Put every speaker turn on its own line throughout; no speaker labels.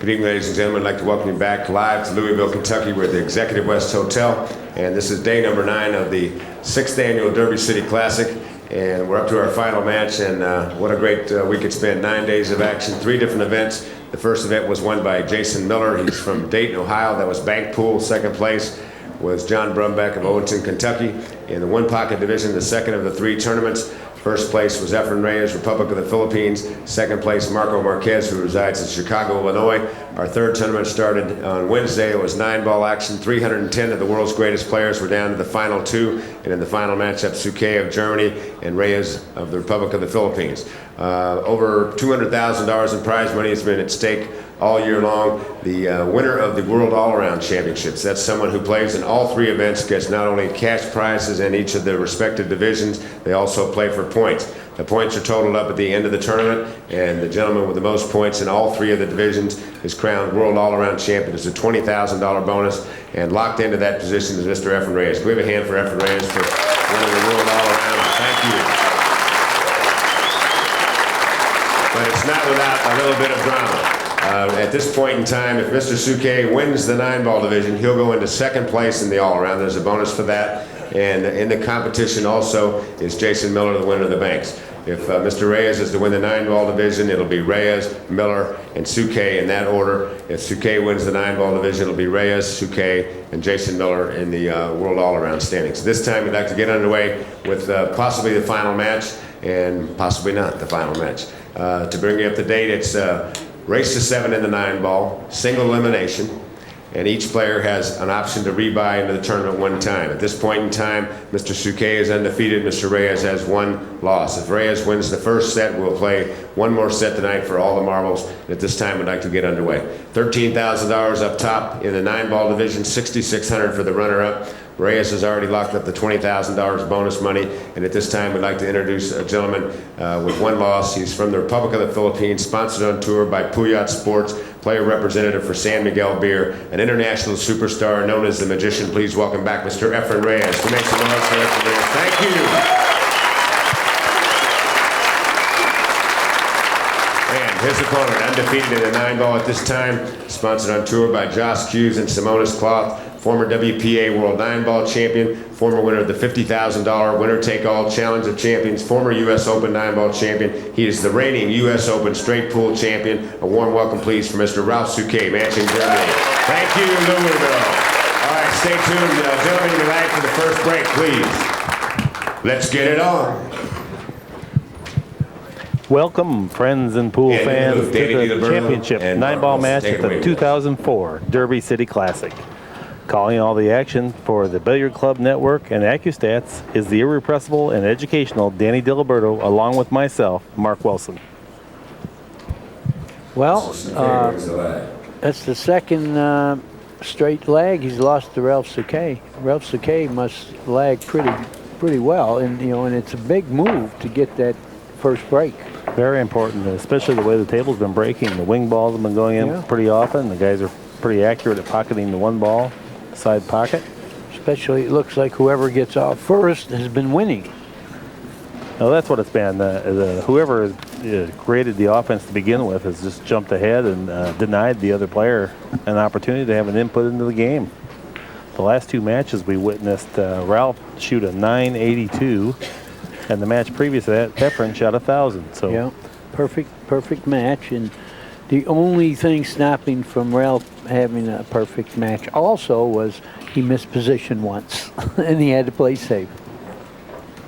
Good evening, ladies and gentlemen. I'd like to welcome you back live to Louisville, Kentucky. We're at the Executive West Hotel, and this is day number 9 of the 6th annual Derby City Classic. And we're up to our final match, and what a great week it's been. 9 days of action, 3 different events. The first event was won by Jason Miller. He's from Dayton, Ohio. That was bank pool. Second place was John Brumbeck of Owenton, Kentucky. In the one pocket division, the second of the 3 tournaments. First place was EFREN Reyes, Republic of the Philippines. Second place, Marco Marquez, who resides in Chicago, Illinois. Our third tournament started on Wednesday. It was 9-ball action. 310 of the world's greatest players were down to the final 2. And in the final matchup, Souquet of Germany and Reyes of the Republic of the Philippines. Over $200,000 in prize money has been at stake all year long. The winner of the World All-Around Championships, that's someone who plays in all 3 events, gets not only cash prizes in each of the respective divisions, they also play for points. The points are totaled up at the end of the tournament, and the gentleman with the most points in all 3 of the divisions is crowned World All-Around Champion. It's a $20,000 bonus, and locked into that position is Mr. EFREN Reyes. Can we have a hand for EFREN Reyes for winning the World All-Around? Thank you. But it's not without a little bit of drama. At this point in time, if Mr. Souquet wins the 9-ball division, he'll go into second place in the all-around. There's a bonus for that. And in the competition also is Jason Miller, the winner of the banks. If Mr. Reyes is to win the 9-ball division, it'll be Reyes, Miller, and Souquet in that order. If Souquet wins the 9-ball division, it'll be Reyes, Souquet, and Jason Miller in the World All-Around standings. This time, we'd like to get underway with possibly the final match, and possibly not the final match. To bring you up to date, it's race to 7 in the 9-ball, single elimination, and each player has an option to rebuy into the tournament 1 time. At this point in time, Mr. Souquet is undefeated. Mr. Reyes has 1 loss. If Reyes wins the first set, we'll play 1 more set tonight for all the marbles. And at this time, we'd like to get underway. $13,000 up top in the 9-ball division, $6,600 for the runner-up. Reyes has already locked up the $20,000 bonus money, and at this time we'd like to introduce a gentleman with 1 loss. He's from the Republic of the Philippines, sponsored on tour by Puyat Sports, player representative for San Miguel Beer, an international superstar known as the Magician. Please welcome back Mr. EFREN Reyes. We make some noise for EFREN Reyes. Thank you. And his opponent, undefeated in the 9-ball at this time, sponsored on tour by Josh Hughes and Simonis Cloth, former WPA World 9-ball champion, former winner of the $50,000 winner-take-all Challenge of Champions, former U.S. Open 9-ball champion. He is the reigning U.S. Open straight pool champion. A warm welcome, please, for Mr. RALF SOUQUET, Manching, Germany. Thank you, Louisville. All right, stay tuned. Gentlemen, in the line for the first break, please. Let's get it on.
Welcome, friends and pool fans, to the championship 9-ball match at the 2004 Derby City Classic. Calling all the action for the Billiard Club Network and ACCUSTATS is the irrepressible and educational Danny Diliberto, along with myself, Mark Wilson.
Well, that's the second straight lag he's lost to RALF SOUQUET. RALF SOUQUET must lag pretty well, and and it's a big move to get that first break.
Very important, especially the way the table's been breaking. The wing balls have been going in pretty often. The guys are pretty accurate at pocketing the 1 ball. Side pocket.
Especially, it looks like whoever gets off first has been winning.
No, that's what it's been. Whoever has created the offense to begin with has just jumped ahead and denied the other player an opportunity to have an input into the game. The last 2 matches we witnessed Ralph shoot a 982, and the match previous to that, EFREN shot 1,000. So
yeah, perfect match. And the only thing stopping from Ralph having a perfect match also was he missed position once, and he had to play safe.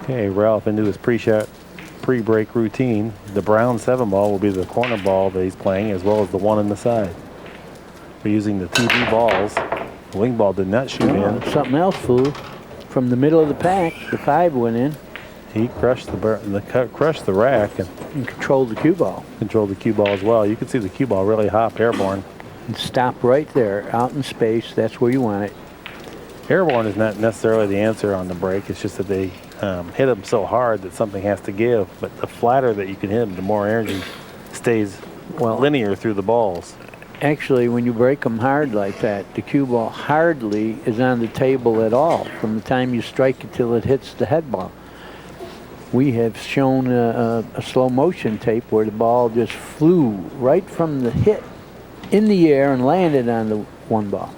Okay, Ralph into his pre-break routine. The brown 7-ball will be the corner ball that he's playing, as well as the 1 on the side. We're using the TV balls. The wing ball did not shoot in.
Something else flew from the middle of the pack. The 5 went in.
He crushed the rack and
controlled the cue ball.
Controlled the cue ball as well. You can see the cue ball really hop airborne.
And stop right there, out in space. That's where you want it.
Airborne is not necessarily the answer on the break. It's just that they hit them so hard that something has to give. But the flatter that you can hit them, the more energy stays linear through the balls.
Actually, when you break them hard like that, the cue ball hardly is on the table at all from the time you strike it till it hits the head ball. We have shown a slow motion tape where the ball just flew right from the hit in the air and landed on the 1 ball.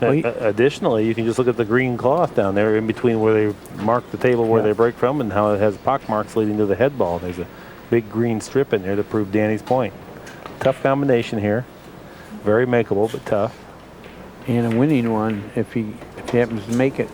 Well,
Additionally, you can just look at the green cloth down there in between where they mark the table where they break from and how it has pock marks leading to the head ball. There's a big green strip in there to prove Danny's point. Tough combination here. Very makeable, but tough.
And a winning one if he happens to make it.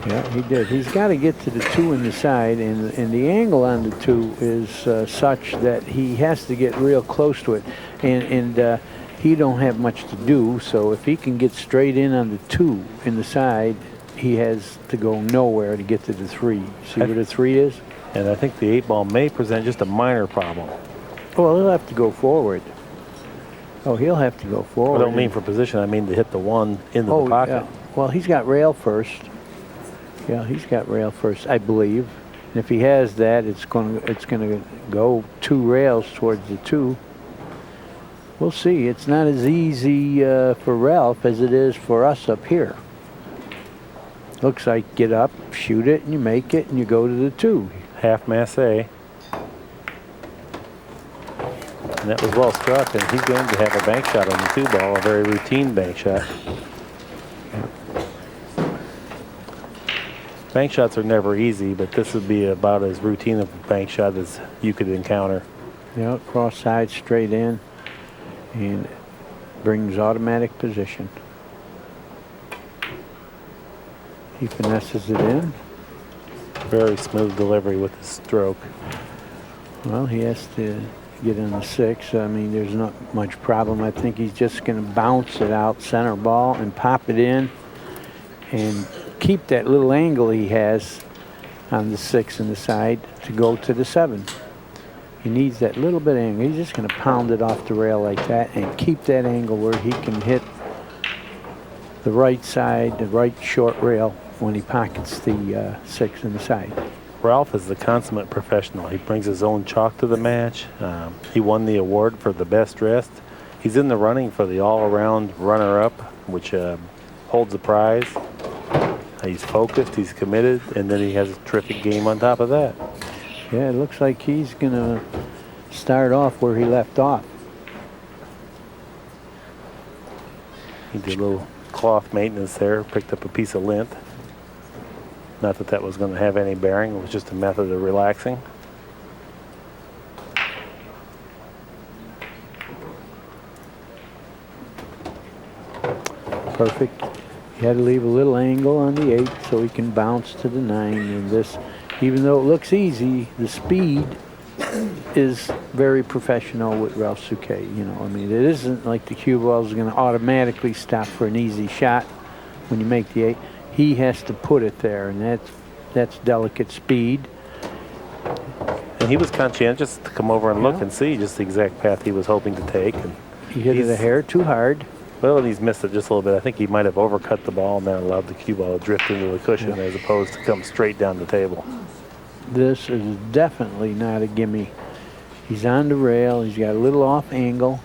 Yeah, he did. He's got to get to the 2 in the side, and the angle on the 2 is such that he has to get real close to it. And he don't have much to do, so if he can get straight in on the 2 in the side, he has to go nowhere to get to the 3. See where the 3 is?
And I think the 8 ball may present just a minor problem.
Well, he'll have to go forward. Oh, he'll have to go forward.
I don't mean for position, I mean to hit the 1 into the pocket.
Yeah. Well, he's got rail first. Yeah, he's got rail first, I believe. And if he has that, it's going to go 2 rails towards the 2. We'll see. It's not as easy for Ralph as it is for us up here. Looks like get up, shoot it, and you make it, and you go to the 2.
Half masse. And that was well struck, and he's going to have a bank shot on the 2 ball, a very routine bank shot. Bank shots are never easy, but this would be about as routine of a bank shot as you could encounter.
Yeah, cross side straight in. And brings automatic position. He finesses it in.
Very smooth delivery with the stroke.
Well, he has to get in the 6. I mean, there's not much problem. I think he's just going to bounce it out center ball and pop it in and keep that little angle he has on the 6 in the side to go to the 7. He needs that little bit of angle. He's just going to pound it off the rail like that and keep that angle where he can hit the right side, the right short rail when he pockets the 6 in the side.
Ralph is the consummate professional. He brings his own chalk to the match. He won the award for the best dressed. He's in the running for the all-around runner-up, which holds the prize. He's focused, he's committed, and then he has a terrific game on top of that.
Yeah, it looks like he's going to start off where he left off.
He did a little cloth maintenance there, picked up a piece of lint. Not that that was going to have any bearing, it was just a method of relaxing.
Perfect. He had to leave a little angle on the 8 so he can bounce to the 9. And this, even though it looks easy, the speed is very professional with Ralph Souquet. You know, I mean, it isn't like the cue ball is going to automatically stop for an easy shot when you make the 8. He has to put it there, and that's delicate speed.
And he was conscientious to come over and look and see just the exact path he was hoping to take. And
he hit it a hair too hard.
Well, and he's missed it just a little bit. I think he might have overcut the ball and then allowed the cue ball to drift into the cushion as opposed to come straight down the table.
This is definitely not a gimme. He's on the rail. He's got a little off angle.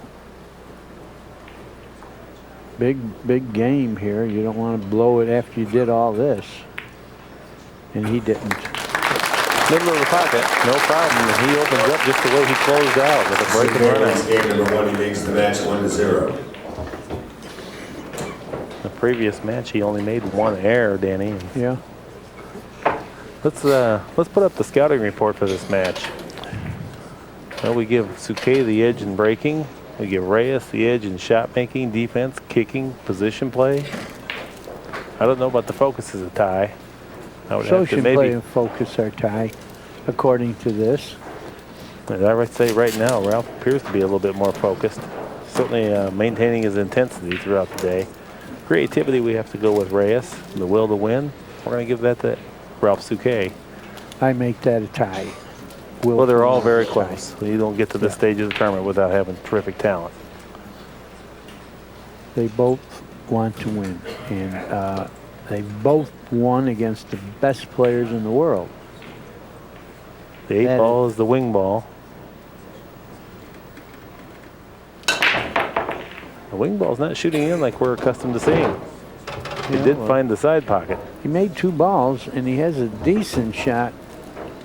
Big game here. You don't want to blow it after you did all this. And he didn't.
Middle of the pocket, no problem. And he opens up just the way he closed out with a break and run out.
Game number 1, he makes the match 1-0.
The previous match, he only made 1 error, Danny.
Yeah.
Let's put up the scouting report for this match. Well, we give Souquet the edge in breaking. We give Reyes the edge in shot making, defense, kicking, position play. I don't know about the focus as a tie. I would have to
Position play and focus are tie, according to this.
And I would say right now, Ralph appears to be a little bit more focused. Certainly maintaining his intensity throughout the day. Creativity, we have to go with Reyes. The will to win, we're going to give that to Ralph Souquet.
I make that a tie.
Well, they're all very close. You don't get to this stage of the tournament without having terrific talent.
They both want to win, and they both won against the best players in the world.
The 8 ball is the wing ball. The wing ball's not shooting in like we're accustomed to seeing. He did find the side pocket.
He made 2 balls, and he has a decent shot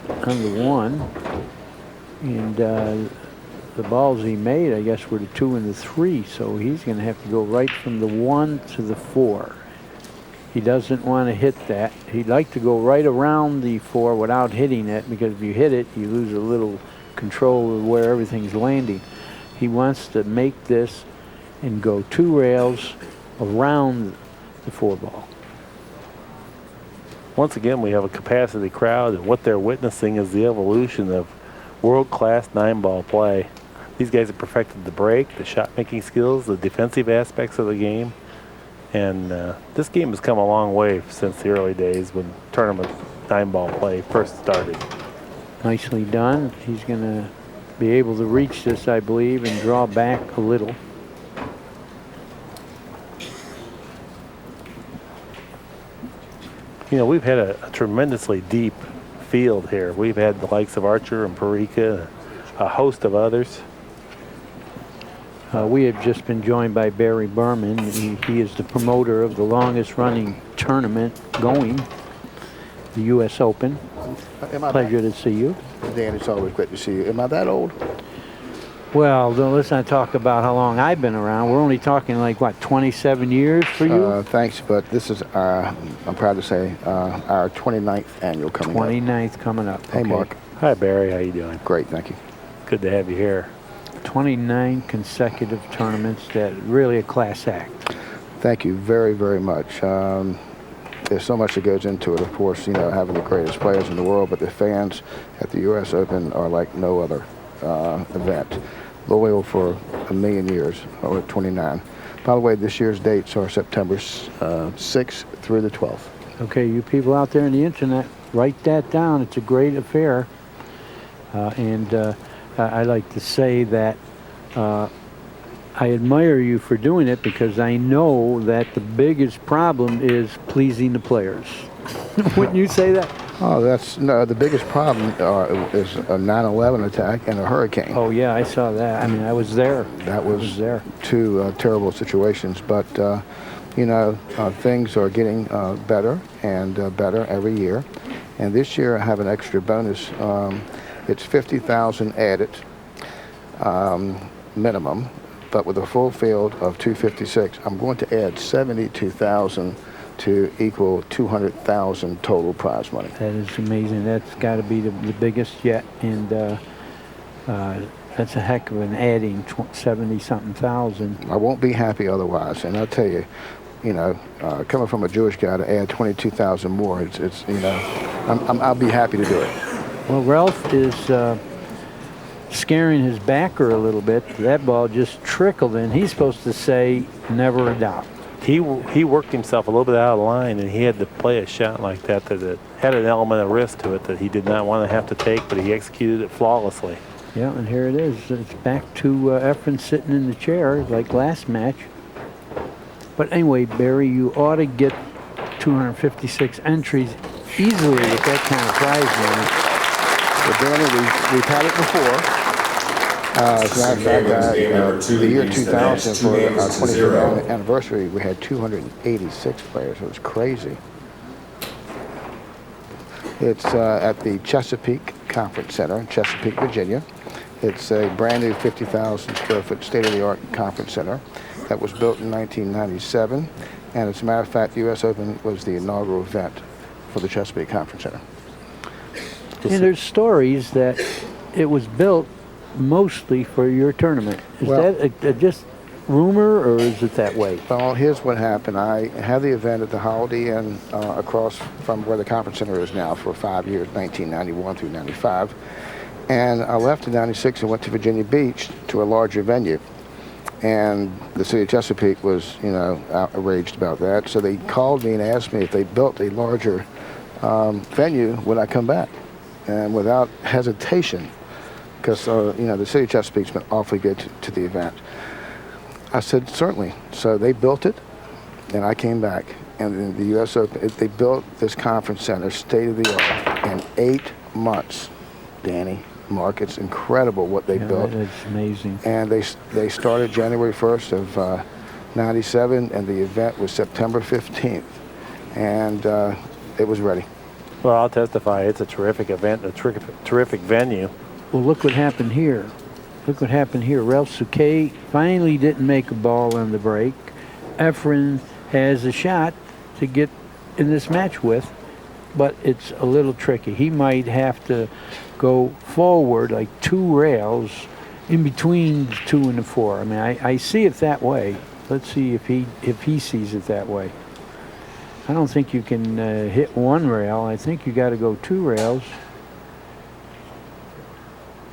on the 1. And the balls he made, I guess, were the 2 and the 3. So he's going to have to go right from the 1 to the 4. He doesn't want to hit that. He'd like to go right around the 4 without hitting it, because if you hit it, you lose a little control of where everything's landing. He wants to make this and go 2 rails around the 4 ball.
Once again, we have a capacity crowd, and what they're witnessing is the evolution of world-class 9-ball play. These guys have perfected the break, the shot-making skills, the defensive aspects of the game. And this game has come a long way since the early days when tournament 9-ball play first started.
Nicely done. He's going to be able to reach this, I believe, and draw back a little.
You know, we've had a tremendously deep field here. We've had the likes of Archer and Parika, a host of others.
We have just been joined by Barry Berman. He is the promoter of the longest running tournament going, the U.S. Open. Pleasure to see you.
Dan, it's always great to see you. Am I that old?
Well, let's not talk about how long I've been around. We're only talking like, what, 27 years for you?
Thanks, but this is, I'm proud to say, our 29th annual coming
29th coming up.
Hey,
okay.
Mark.
Hi, Barry. How you doing?
Great, thank you.
Good to have you here.
29 consecutive tournaments. That really a class act.
Thank you very, very much. There's so much that goes into it, of course, you know, having the greatest players in the world, but the fans at the U.S. Open are like no other event. Loyal for 1,000,000 years, or 29. By the way, this year's dates are September 6th through the 12th.
Okay, you people out there on the internet, write that down. It's a great affair. I like to say that I admire you for doing it, because I know that the biggest problem is pleasing the players. Wouldn't you say that?
Oh, no, the biggest problem is a 9/11 attack and a hurricane.
Oh, yeah, I saw that. I mean, I was there.
That was there. 2 terrible situations, but you know, things are getting better and better every year. And this year I have an extra bonus. It's 50,000 added minimum, but with a full field of 256, I'm going to add 72,000 to equal 200,000 total prize money.
That is amazing. That's got to be the biggest yet, and that's a heck of an adding 70-something thousand.
I won't be happy otherwise, and I'll tell you, you know, coming from a Jewish guy to add 22,000 more, it's you know, I'll be happy to do it.
Well, Ralph is scaring his backer a little bit. That ball just trickled in. He's supposed to say never a doubt.
He worked himself a little bit out of line, and he had to play a shot like that it had an element of risk to it that he did not want to have to take, but he executed it flawlessly.
Yeah, and here it is. It's back to EFREN sitting in the chair like last match. But anyway, Barry, you ought to get 256 entries easily with that kind of prize money.
Well, Danny, we've had it before. As a matter of fact, the year 2000, for our 25th anniversary, we had 286 players. It was crazy. It's at the Chesapeake Conference Center in Chesapeake, Virginia. It's a brand new 50,000 square foot state-of-the-art conference center that was built in 1997. And as a matter of fact, the U.S. Open was the inaugural event for the Chesapeake Conference Center.
And there's stories that it was built mostly for your tournament. Is that just rumor, or is it that way?
Well, here's what happened. I had the event at the Holiday Inn across from where the conference center is now for 5 years, 1991 through 95. And I left in 96 and went to Virginia Beach to a larger venue. And the city of Chesapeake was, you know, outraged about that. So they called me and asked me if they built a larger venue, would I come back? And without hesitation, because, you know, the city of Chesapeake's been awfully good to the event, I said, certainly. So they built it, and I came back. And in the U.S. Open, they built this conference center, state-of-the-art, in 8 months, Danny. Mark, it's incredible what they built.
It's amazing.
And they started January 1st of 97, and the event was September 15th. And it was ready.
Well, I'll testify. It's a terrific event, a terrific venue.
Well, look what happened here. Look what happened here. RALF Souquet finally didn't make a ball on the break. EFREN has a shot to get in this match with, but it's a little tricky. He might have to go forward like 2 rails in between the 2 and the 4. I mean, I see it that way. Let's see if he sees it that way. I don't think you can hit 1 rail. I think you got to go 2 rails.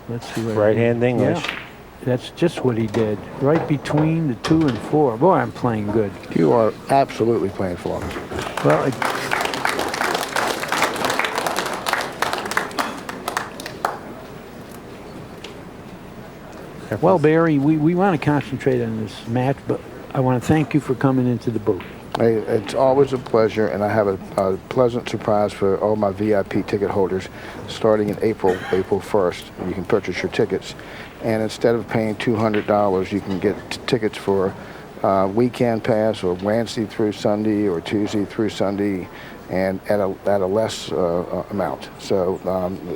Let's see what
Right-hand English.
Yeah, that's just what he did. Right between the 2 and 4. Boy, I'm playing good.
You are absolutely playing for him.
Well, well, Barry, we want to concentrate on this match, but I want to thank you for coming into the booth.
Hey, it's always a pleasure, and I have a pleasant surprise for all my VIP ticket holders. Starting in April 1st, you can purchase your tickets, and instead of paying $200, you can get tickets for weekend pass, or Wednesday through Sunday, or Tuesday through Sunday, and at a less amount. So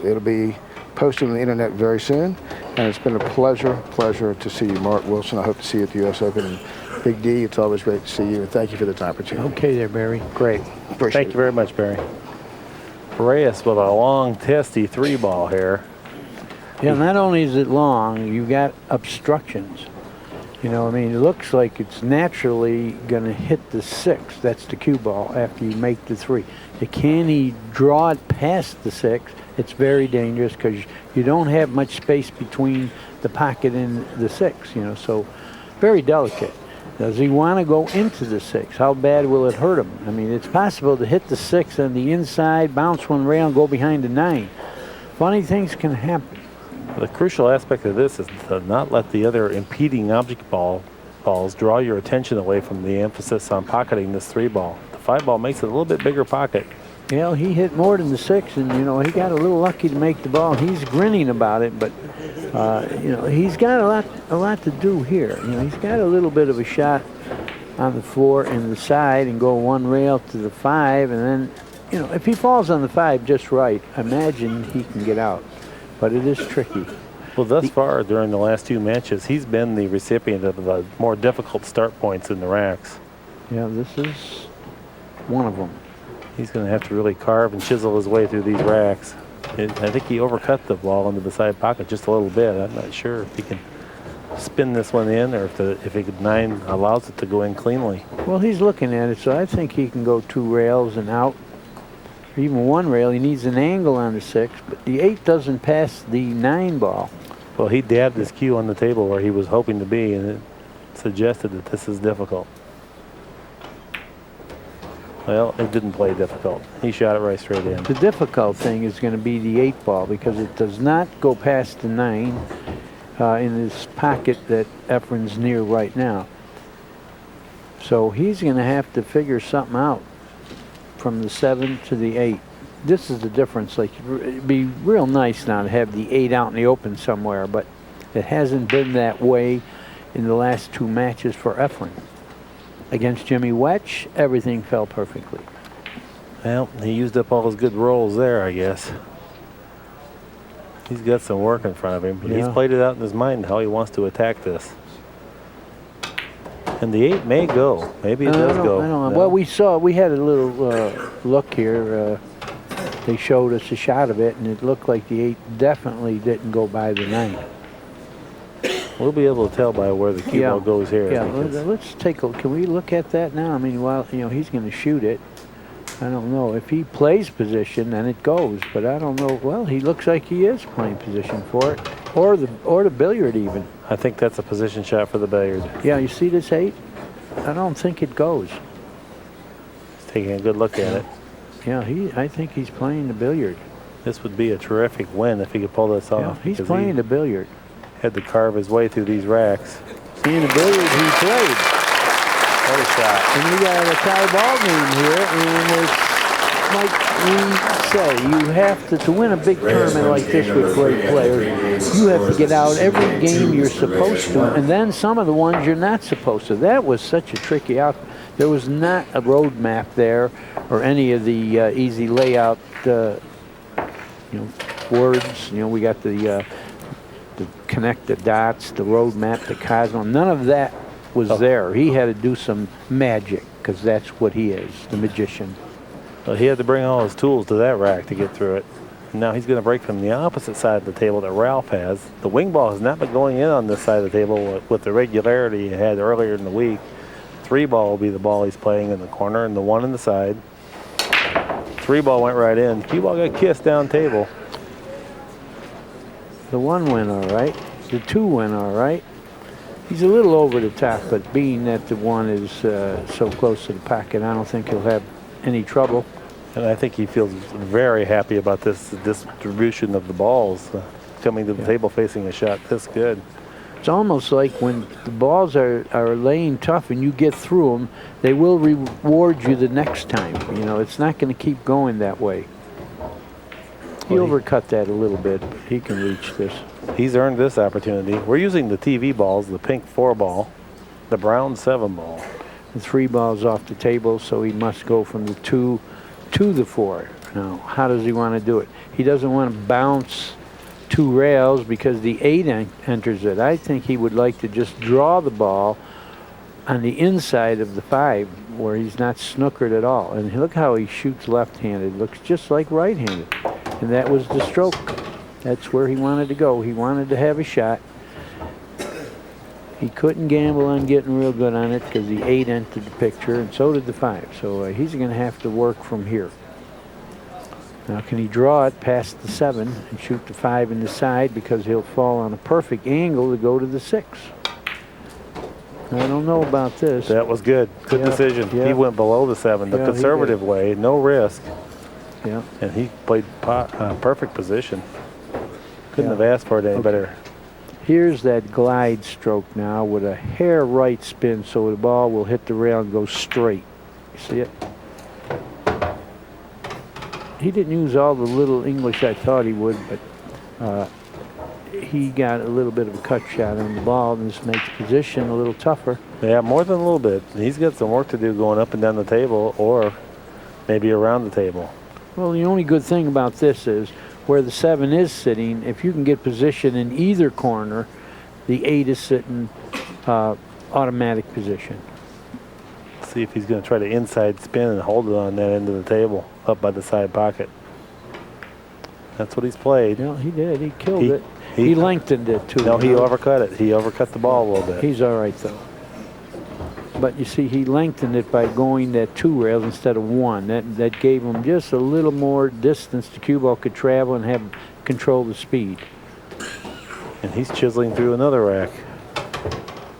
it'll be posted on the internet very soon, and it's been a pleasure to see you, Mark Wilson. I hope to see you at the U.S. Open. And Big D, it's always great to see you, and thank you for the opportunity.
Okay there, Barry. Great.
Appreciate
Thank you very much, Barry. Reyes with a long, testy 3-ball here.
Yeah, not only is it long, you got obstructions. You know, I mean, it looks like it's naturally going to hit the 6. That's the cue ball after you make the 3. Can he draw it past the 6? It's very dangerous because you don't have much space between the pocket and the 6, you know, so very delicate. Does he want to go into the 6? How bad will it hurt him? I mean, it's possible to hit the 6 on the inside, bounce 1 rail, and go behind the 9. Funny things can happen.
The crucial aspect of this is to not let the other impeding object balls draw your attention away from the emphasis on pocketing this 3-ball. The 5-ball makes it a little bit bigger pocket.
Well, he hit more than the 6, and, you know, he got a little lucky to make the ball. He's grinning about it, but, you know, he's got a lot to do here. You know, he's got a little bit of a shot on the 4 and the side and go 1 rail to the 5, and then, you know, if he falls on the 5 just right, imagine he can get out. But it is tricky.
Well, thus far, during the last 2 matches, he's been the recipient of the more difficult start points in the racks.
Yeah, this is one of them.
He's going to have to really carve and chisel his way through these racks. I think he overcut the ball into the side pocket just a little bit. I'm not sure if he can spin this one in, or if he could 9 allows it to go in cleanly.
Well, he's looking at it, so I think he can go 2 rails and out. Or even 1 rail. He needs an angle on the 6, but the 8 doesn't pass the 9 ball.
Well, he dabbed his cue on the table where he was hoping to be, and it suggested that this is difficult. Well, it didn't play difficult. He shot it right straight in.
The difficult thing is going to be the 8 ball, because it does not go past the 9 in this pocket that EFREN's near right now. So he's going to have to figure something out from the 7 to the 8. This is the difference. Like, it'd be real nice now to have the 8 out in the open somewhere, but it hasn't been that way in the last 2 matches for EFREN. Against Jimmy Wetch, everything fell perfectly.
Well, he used up all his good rolls there, I guess. He's got some work in front of him, but he's played it out in his mind how he wants to attack this. And the 8 may go. Maybe it does go.
I don't know. Well, we had a little look here. They showed us a shot of it, and it looked like the 8 definitely didn't go by the 9.
We'll be able to tell by where the cue ball goes here.
Yeah, let's take a look. Can we look at that now? I mean, while, you know, he's going to shoot it. I don't know. If he plays position, then it goes. But I don't know. Well, he looks like he is playing position for it. Or the billiard even.
I think that's a position shot for the billiard.
Yeah, you see this 8? I don't think it goes.
He's taking a good look at it.
Yeah, I think he's playing the billiard.
This would be a terrific win if he could pull this off.
Yeah, he's playing the billiard.
Had to carve his way through these racks.
Seeing the billiard he played.
What a shot.
And we got a tie ball game here, and it's like we say, you have to win a big tournament like this with great players, you have to get out every game you're supposed to, and then some of the ones you're not supposed to. That was such a tricky out. There was not a road map there or any of the easy layout words. You know, we got the to connect the dots, the road map, the cosmos. None of that was there. He had to do some magic because that's what he is, the magician.
Well, he had to bring all his tools to that rack to get through it. Now he's going to break from the opposite side of the table that Ralph has. The wing ball has not been going in on this side of the table with the regularity he had earlier in the week. 3 ball will be the ball he's playing in the corner, and the 1 in the side. 3 ball went right in. Cue ball got kissed down table.
The 1 went all right. The 2 went all right. He's a little over the top, but being that the 1 is so close to the pocket, I don't think he'll have any trouble.
And I think he feels very happy about this distribution of the balls coming to the table facing a shot this good.
It's almost like when the balls are laying tough and you get through them, they will reward you the next time. You know, it's not going to keep going that way. He overcut that a little bit, but he can reach this.
He's earned this opportunity. We're using the TV balls, the pink 4 ball, the brown 7 ball.
The 3 balls off the table, so he must go from the 2 to the 4. Now, how does he want to do it? He doesn't want to bounce 2 rails because the 8 enters it. I think he would like to just draw the ball on the inside of the 5 where he's not snookered at all. And look how he shoots left-handed. Looks just like right-handed. And that was the stroke. That's where he wanted to go. He wanted to have a shot. He couldn't gamble on getting real good on it because the 8 entered the picture, and so did the 5. So he's going to have to work from here. Now, can he draw it past the 7 and shoot the 5 in the side because he'll fall on a perfect angle to go to the 6? I don't know about this.
That was good. Good decision. He went below the 7, the conservative way, no risk.
Yeah.
And he played perfect position. Couldn't have asked for it any better.
Here's that glide stroke now with a hair right spin so the ball will hit the rail and go straight. You see it? He didn't use all the little English I thought he would, but he got a little bit of a cut shot on the ball, and this makes position a little tougher.
Yeah, more than a little bit. He's got some work to do going up and down the table or maybe around the table.
Well, the only good thing about this is where the 7 is sitting, if you can get position in either corner, the 8 is sitting automatic position.
See if he's going to try to inside spin and hold it on that end of the table up by the side pocket. That's what he's played.
Yeah, he did. He killed it. He lengthened it too.
No, he overcut it. He overcut the ball a little bit.
He's all right though. But you see, he lengthened it by going that 2 rails instead of 1. That gave him just a little more distance the cue ball could travel and have control the speed.
And he's chiseling through another rack.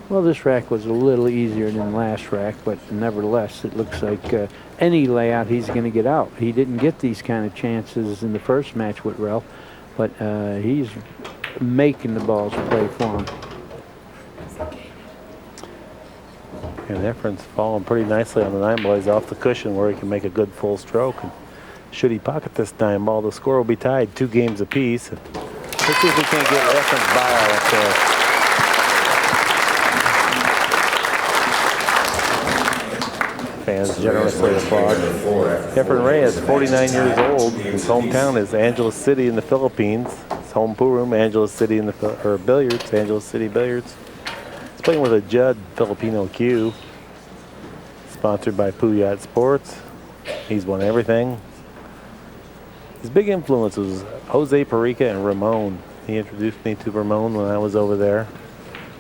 Well, this rack was a little easier than the last rack, but nevertheless, it looks like any layout he's going to get out. He didn't get these kind of chances in the first match with Ralph, but he's making the balls play for him.
And EFREN's falling pretty nicely on the 9 ball. He's off the cushion where he can make a good full stroke. And should he pocket this 9 ball, the score will be tied 2 games apiece. Let's see if we can't get EFREN's buyout up there. Fans generously applaud. EFREN Reyes, 49 years old. His hometown is Angeles City in the Philippines. His home pool room, Angeles City in the Billiards, Angeles City Billiards. He's playing with a Judd Filipino cue, sponsored by Puyat Sports. He's won everything. His big influence was Jose Perica and Ramon. He introduced me to Ramon when I was over there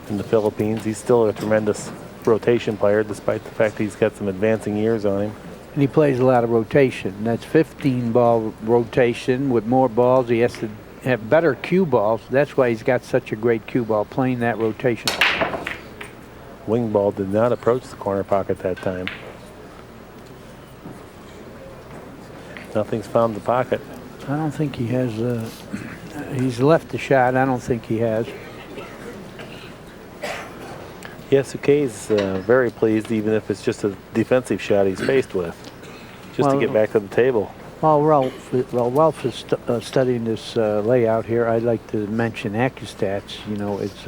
in the Philippines. He's still a tremendous rotation player, despite the fact he's got some advancing years on him.
And he plays a lot of rotation. That's 15 ball rotation. With more balls, he has to have better cue balls. That's why he's got such a great cue ball, playing that rotation.
Wing ball did not approach the corner pocket that time. Nothing's found the pocket.
I don't think he has. He's left the shot. I don't think he has.
Yeah, Souquet's very pleased, even if it's just a defensive shot he's faced with, just to get back to the table.
While Ralph is studying this layout here, I'd like to mention Accu-Stats. You know, it's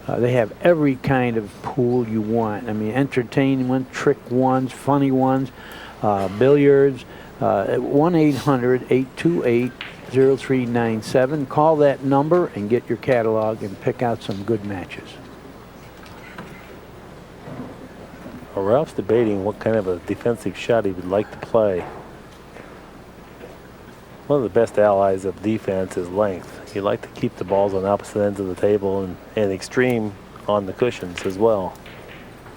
they have every kind of pool you want. I mean, entertaining ones, trick ones, funny ones, billiards. 1-800-828 0397. Call that number and get your catalog and pick out some good matches.
Well, Ralph's debating what kind of a defensive shot he would like to play. One of the best allies of defense is length. You like to keep the balls on opposite ends of the table and extreme on the cushions as well.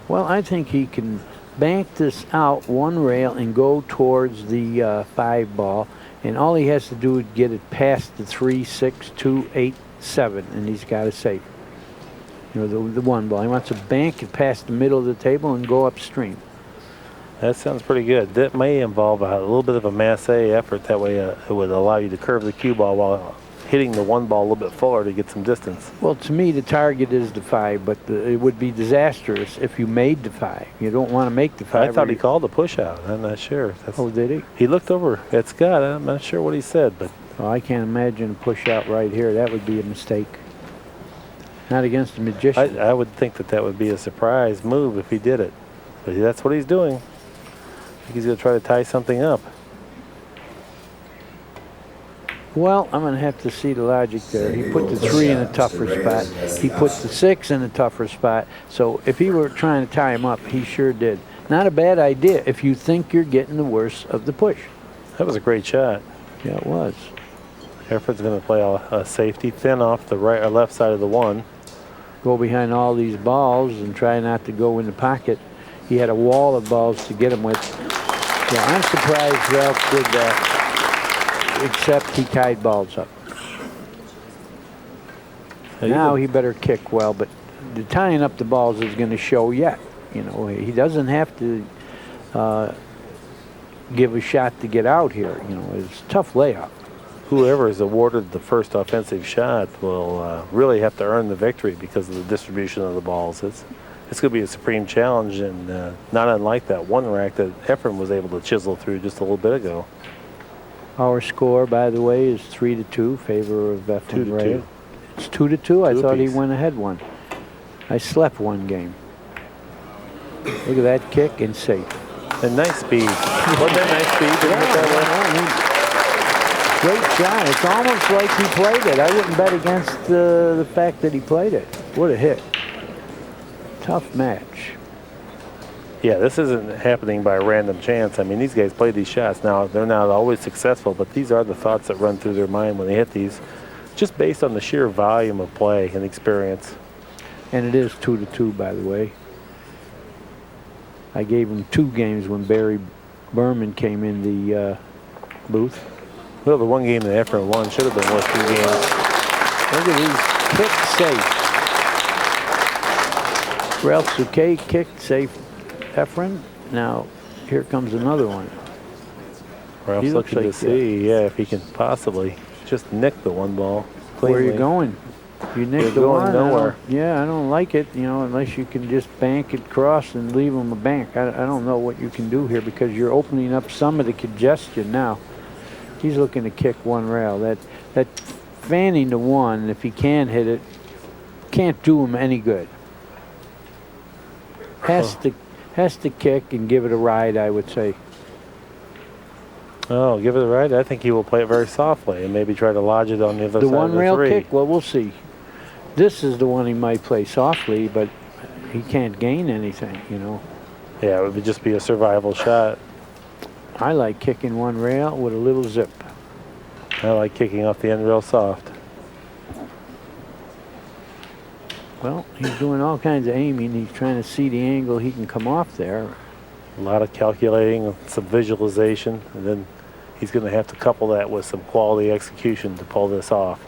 Well, I think he can bank this out one rail and go towards the 5 ball, and all he has to do is get it past the 3, 6, 2, 8, 7, and he's got a safe. You know, the 1 ball. He wants to bank it past the middle of the table and go upstream.
That sounds pretty good. That may involve a little bit of a masse effort. That way it would allow you to curve the cue ball while hitting the 1 ball a little bit fuller to get some distance.
Well, to me, the target is the 5, but it would be disastrous if you made the 5. You don't want to make the 5.
I thought he called a push out. I'm not sure.
Oh, did he?
He looked over at Scott. I'm not sure what he said, but
Oh, I can't imagine a push out right here. That would be a mistake. Not against a magician.
I would think that would be a surprise move if he did it. But that's what he's doing. I think he's going to try to tie something up.
Well, I'm going to have to see the logic there. He put the 3 in a tougher spot. He put the 6 in a tougher spot. So if he were trying to tie him up, he sure did. Not a bad idea if you think you're getting the worst of the push.
That was a great shot.
Yeah, it was.
Hereford's going to play a safety thin off the right or left side of the 1.
Go behind all these balls and try not to go in the pocket. He had a wall of balls to get him with. Yeah, I'm surprised Ralph did that, except he tied balls up. Now he better kick well, but the tying up the balls is going to show yet. You know, he doesn't have to give a shot to get out here. You know, it's a tough layup.
Whoever is awarded the first offensive shot will really have to earn the victory because of the distribution of the balls. It's going to be a supreme challenge, and not unlike that 1 rack that EFREN was able to chisel through just a little bit ago.
Our score, by the way, is 3-2, favor of EFREN Reyes. It's 2-2. I thought he went ahead 1. I slept 1 game. Look at that kick and safe.
And nice speed. Wasn't that nice speed?
Great shot. It's almost like he played it. I wouldn't bet against the fact that he played it. What a hit. Tough match.
Yeah, this isn't happening by random chance. I mean, these guys play these shots. Now, they're not always successful, but these are the thoughts that run through their mind when they hit these, just based on the sheer volume of play and experience.
And it is 2-2, by the way. I gave him 2 games when Barry Berman came in the booth.
Well, the 1 game that EFREN won should have been worth 2 games.
Look at these kicks safe. Ralph Souquet kicked safe EFREN. Now, here comes another one.
Ralph's looking to see, if he can possibly just nick the 1 ball cleanly.
Where are you going? You nicked the 1.
Nowhere.
I don't like it, you know, unless you can just bank it across and leave him a bank. I don't know what you can do here because you're opening up some of the congestion now. He's looking to kick 1 rail. That fanning to 1, if he can hit it, can't do him any good. Has to kick and give it a ride, I would say.
Oh, give it a ride? I think he will play it very softly and maybe try to lodge it on the other side of the 3.
The 1 rail kick? Well, we'll see. This is the one he might play softly, but he can't gain anything, you know.
Yeah, it would just be a survival shot.
I like kicking 1 rail with a little zip.
I like kicking off the end real soft.
Well, he's doing all kinds of aiming. He's trying to see the angle he can come off there.
A lot of calculating, some visualization, and then he's going to have to couple that with some quality execution to pull this off.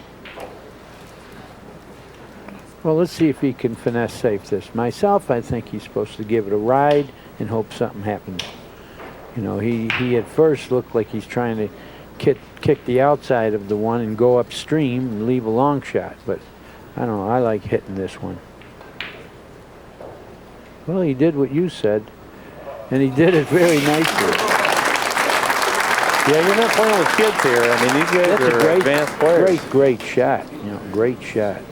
Well, let's see if he can finesse safe this. Myself, I think he's supposed to give it a ride and hope something happens. You know, he at first looked like he's trying to kick the outside of the 1 and go upstream and leave a long shot, but I don't know. I like hitting this one. Well, he did what you said, and he did it very nicely.
Yeah, you're not playing with kids here. I mean, these guys are advanced players.
Great shot. You know, great shot.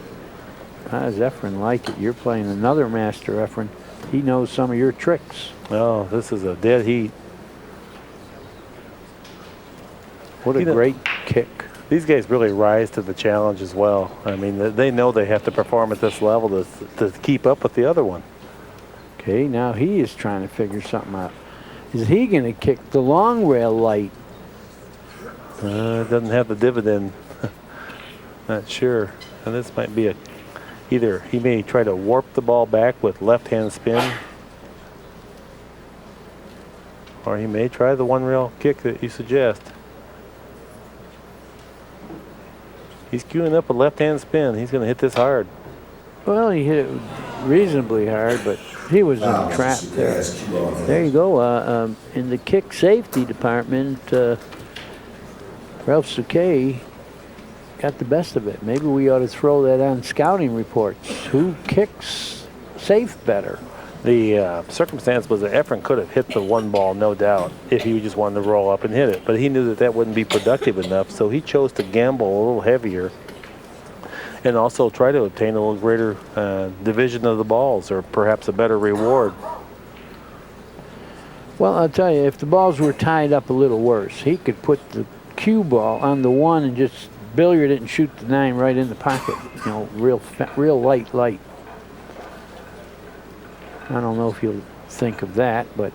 How does EFREN like it? You're playing another master, EFREN. He knows some of your tricks.
Oh, this is a dead heat.
What a great kick.
These guys really rise to the challenge as well. I mean, they know they have to perform at this level to keep up with the other one.
Okay, now he is trying to figure something out. Is he going to kick the long rail light?
It doesn't have the dividend. Not sure. And this might be either he may try to warp the ball back with left-hand spin, or he may try the one rail kick that you suggest. He's queuing up a left-hand spin. He's going to hit this hard.
Well, he hit it reasonably hard, but he was in a trap there. There you go. In the kick safety department, RALF Souquet got the best of it. Maybe we ought to throw that on scouting reports. Who kicks safe better?
The circumstance was that EFREN could have hit the one ball, no doubt, if he just wanted to roll up and hit it. But he knew that that wouldn't be productive enough, so he chose to gamble a little heavier and also try to obtain a little greater division of the balls, or perhaps a better reward.
Well, I'll tell you, if the balls were tied up a little worse, he could put the cue ball on the one and just billiard it and shoot the 9 right in the pocket. You know, real light. I don't know if you'll think of that, but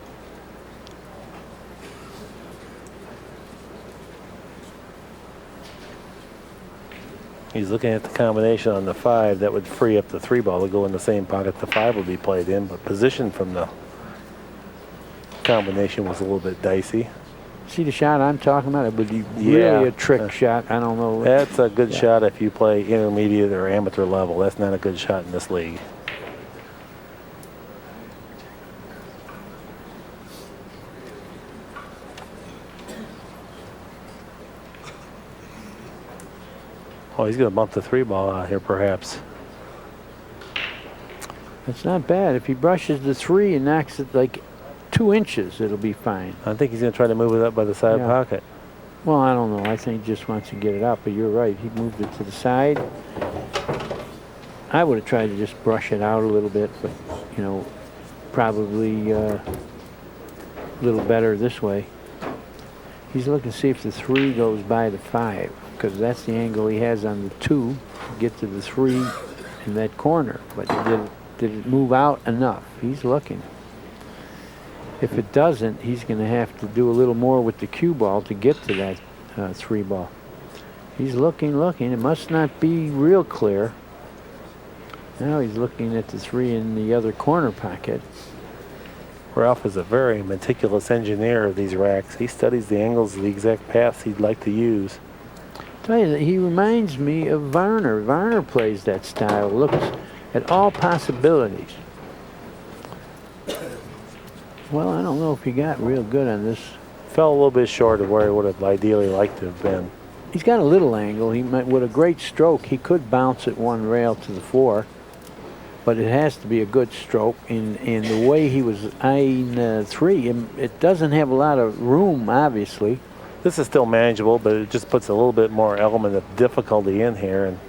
he's looking at the combination on the 5 that would free up the 3 ball to go in the same pocket the 5 would be played in, but position from the combination was a little bit dicey.
see the shot I'm talking about? It would be really a trick shot. I don't know.
That's a good shot if you play intermediate or amateur level. That's not a good shot in this league. Oh, he's going to bump the 3 ball out here, perhaps.
It's not bad. If he brushes the 3 and knocks it like 2 inches, it'll be fine.
I think he's going to try to move it up by the side pocket.
Well, I don't know. I think he just wants to get it up, but you're right. He moved it to the side. I would have tried to just brush it out a little bit, but, you know, probably a little better this way. He's looking to see if the 3 goes by the 5, because that's the angle he has on the 2 to get to the 3 in that corner. But did it move out enough? He's looking. If it doesn't, he's going to have to do a little more with the cue ball to get to that 3 ball. He's looking. It must not be real clear. Now he's looking at the 3 in the other corner pocket.
Ralph is a very meticulous engineer of these racks. He studies the angles of the exact paths he'd like to use.
Tell you that he reminds me of Varner. Varner plays that style. Looks at all possibilities. Well, I don't know if he got real good on this.
Fell a little bit short of where he would have ideally liked to have been.
He's got a little angle. He might, with a great stroke, he could bounce it 1 rail to the 4, but it has to be a good stroke. And the way he was eyeing 3, it doesn't have a lot of room, obviously.
This is still manageable, but it just puts a little bit more element of difficulty in here. And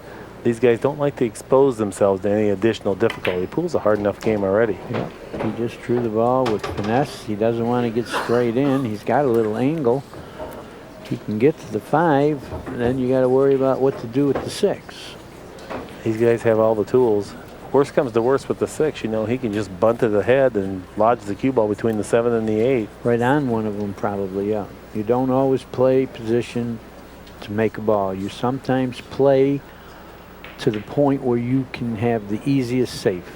these guys don't like to expose themselves to any additional difficulty. Pool's a hard enough game already.
Yeah, he just drew the ball with finesse. He doesn't want to get straight in. He's got a little angle. He can get to the 5, and then you got to worry about what to do with the 6.
These guys have all the tools. Worst comes to worst with the 6, you know, he can just bunt it ahead and lodge the cue ball between the 7 and the 8.
Right on one of them, probably, yeah. You don't always play position to make a ball. You sometimes play to the point where you can have the easiest safe.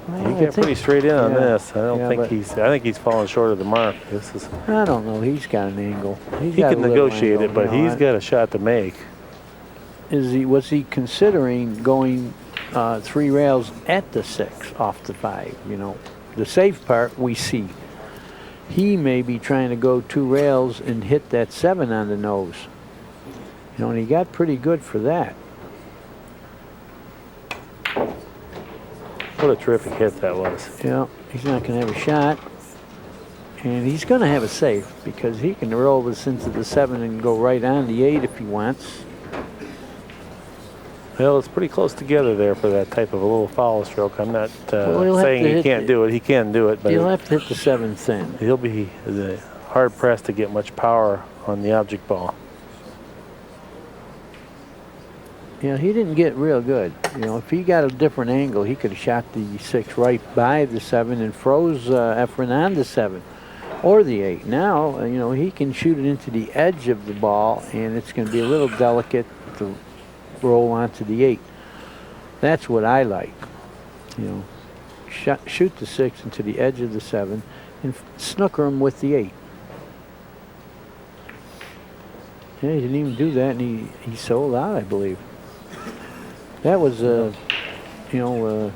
Well,
he got pretty straight in on this. I don't think I think he's falling short of the mark. This is.
I don't know. He's got an angle.
He can negotiate it, but he's got a shot to make.
Was he considering going 3 rails at the 6 off the 5? You know, the safe part we see. He may be trying to go 2 rails and hit that 7 on the nose. You know, and he got pretty good for that.
What a terrific hit that was.
Yeah, he's not going to have a shot. And he's going to have a safe because he can roll this into the 7 and go right on the 8 if he wants.
Well, it's pretty close together there for that type of a little foul stroke. I'm not saying he can't do it. He can do it, but
he'll have to hit the 7 thin.
He'll be hard pressed to get much power on the object ball.
You know, he didn't get real good. You know, if he got a different angle, he could have shot the 6 right by the 7 and froze EFREN on the 7 or the 8. Now, you know, he can shoot it into the edge of the ball, and it's going to be a little delicate to roll onto the 8. That's what I like. You know, shoot the 6 into the edge of the 7 and snooker him with the 8. Yeah, he didn't even do that, and he sold out, I believe. That was a, you know,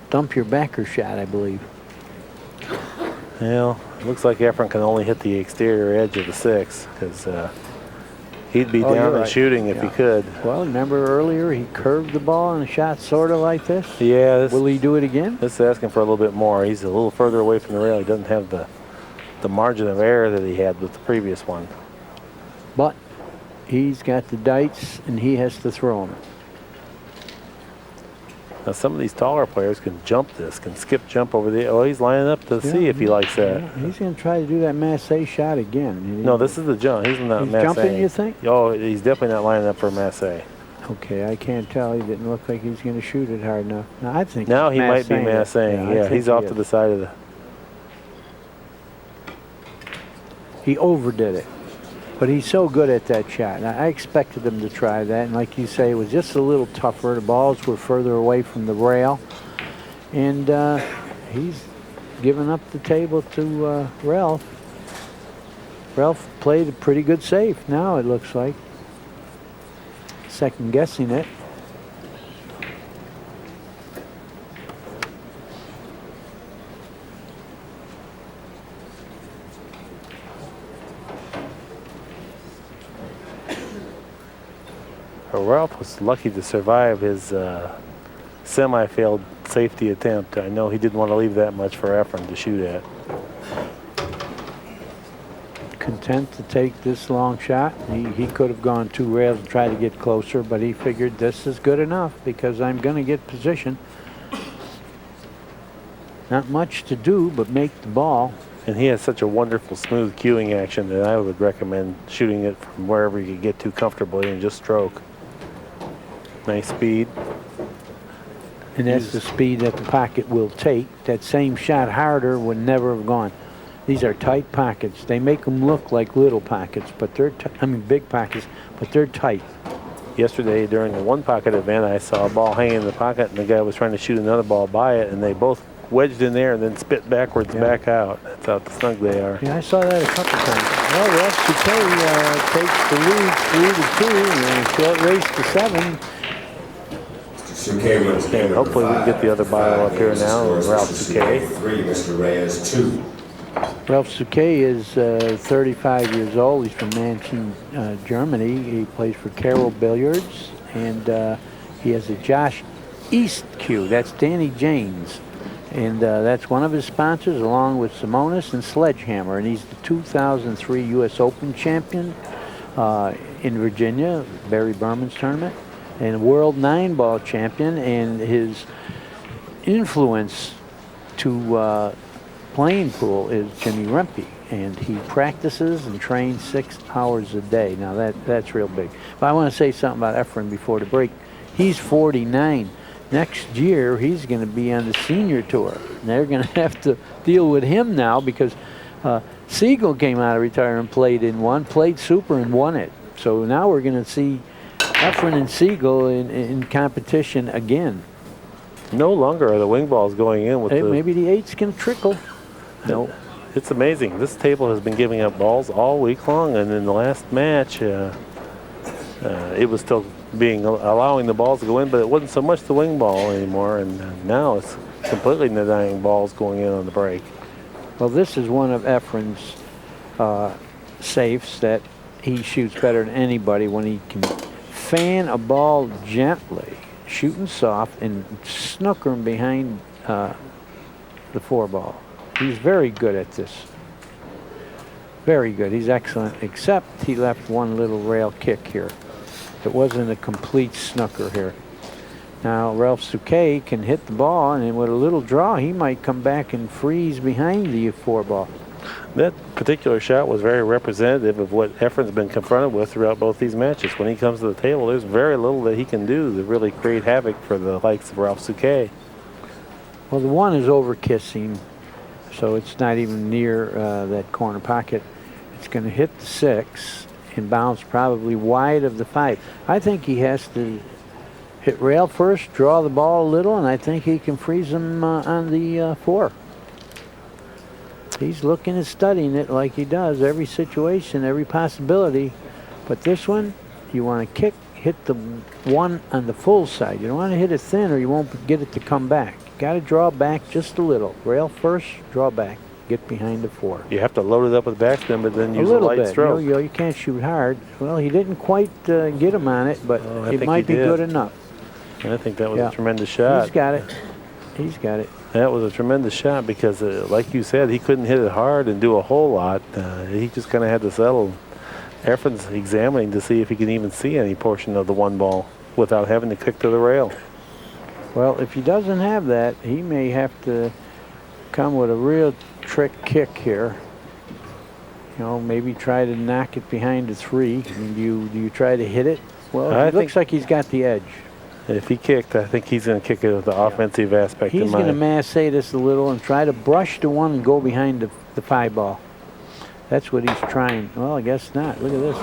dump your backer shot, I believe.
Well, it looks like EFREN can only hit the exterior edge of the 6 because he'd be down and shooting if he could.
Well, remember earlier he curved the ball and shot sort of like this?
Yeah.
Will he do it again?
This is asking for a little bit more. He's a little further away from the rail. He doesn't have the margin of error that he had with the previous one.
But he's got the dice and he has to throw them.
Now some of these taller players can jump this, can skip jump over the. Oh, he's lining up to see if he likes that.
Yeah, he's going to try to do that Massey shot again.
No, this is the jump. He's not Massey.
Jumping, you think?
Oh, he's definitely not lining up for Massey.
Okay, I can't tell. He didn't look like he's going to shoot it hard enough. Now I think
now he might be Massey. Yeah, he's off to the side of the.
He overdid it. But he's so good at that shot. I expected him to try that, and like you say, it was just a little tougher. The balls were further away from the rail, and he's given up the table to Ralph. Ralph played a pretty good safe now, it looks like. Second guessing it.
Ralph was lucky to survive his semi-failed safety attempt. I know he didn't want to leave that much for EFREN to shoot at.
Content to take this long shot. He could have gone 2 rails and tried to get closer, but he figured this is good enough because I'm going to get position. Not much to do but make the ball.
And he has such a wonderful smooth cueing action that I would recommend shooting it from wherever you can get to comfortably and just stroke. Nice speed.
And that's the speed that the pocket will take. That same shot harder would never have gone. These are tight pockets. They make them look like little pockets, but they're, big pockets, but they're tight.
Yesterday during the 1-pocket event, I saw a ball hanging in the pocket and the guy was trying to shoot another ball by it, and they both wedged in there and then spit backwards back out. That's how snug they are.
Yeah, I saw that a couple times. Well, RALF Souquet takes the lead 3-2 in a short race to 7.
Souquet wins game number
hopefully we can get the other bio up here now. RALF Souquet.
3, Mr. Reyes 2.
RALF Souquet is 35 years old. He's from Nanjing, Germany. He plays for Carroll Billiards, and he has a Josh East cue. That's Danny James. And that's one of his sponsors, along with Simonis and Sledgehammer. And he's the 2003 U.S. Open champion in Virginia, Barry Berman's tournament, and World 9-ball champion. And his influence to playing pool is Jimmy Rempe. And he practices and trains 6 hours a day. Now that's real big. But I want to say something about EFREN before the break. He's 49. Next year, he's going to be on the senior tour. And they're going to have to deal with him now because Siegel came out of retirement, played Super and won it. So now we're going to see EFREN and Siegel in competition again.
No longer are the wing balls going in with
maybe the 8's can trickle.
No. It's amazing. This table has been giving up balls all week long, and in the last match, it was still allowing the balls to go in, but it wasn't so much the wing ball anymore, and now it's completely denying balls going in on the break.
Well, this is one of EFREN's safes that he shoots better than anybody when he can fan a ball gently, shooting soft, and snooker him behind the 4-ball. He's very good at this. Very good. He's excellent, except he left one little rail kick here. It wasn't a complete snooker here. Now, RALF Souquet can hit the ball, and with a little draw, he might come back and freeze behind the 4-ball.
That particular shot was very representative of what EFREN's been confronted with throughout both these matches. When he comes to the table, there's very little that he can do to really create havoc for the likes of RALF SOUQUET.
Well, the 1 is over kissing, so it's not even near that corner pocket. It's going to hit the 6 and bounce probably wide of the 5. I think he has to hit rail first, draw the ball a little, and I think he can freeze him on the 4. He's looking and studying it like he does every situation, every possibility. But this one, you want to hit the 1 on the full side. You don't want to hit it thin or you won't get it to come back. You got to draw back just a little. Rail first, draw back, get behind the 4.
You have to load it up with backspin, but then use a light stroke.
You can't shoot hard. Well, he didn't quite get him on it, but it might be good enough.
I think that was a tremendous shot.
He's got it. He's got it.
That was a tremendous shot because, like you said, he couldn't hit it hard and do a whole lot. He just kind of had to settle. EFREN's examining to see if he can even see any portion of the 1 ball without having to kick to the rail.
Well, if he doesn't have that, he may have to come with a real trick kick here. You know, maybe try to knock it behind the 3. I mean, do you try to hit it? Well, it looks like he's got the edge.
If he kicked, I think he's going to kick it with the offensive aspect in mind.
He's going to massate this a little and try to brush the 1 and go behind the 5 ball. That's what he's trying. Well, I guess not. Look at this.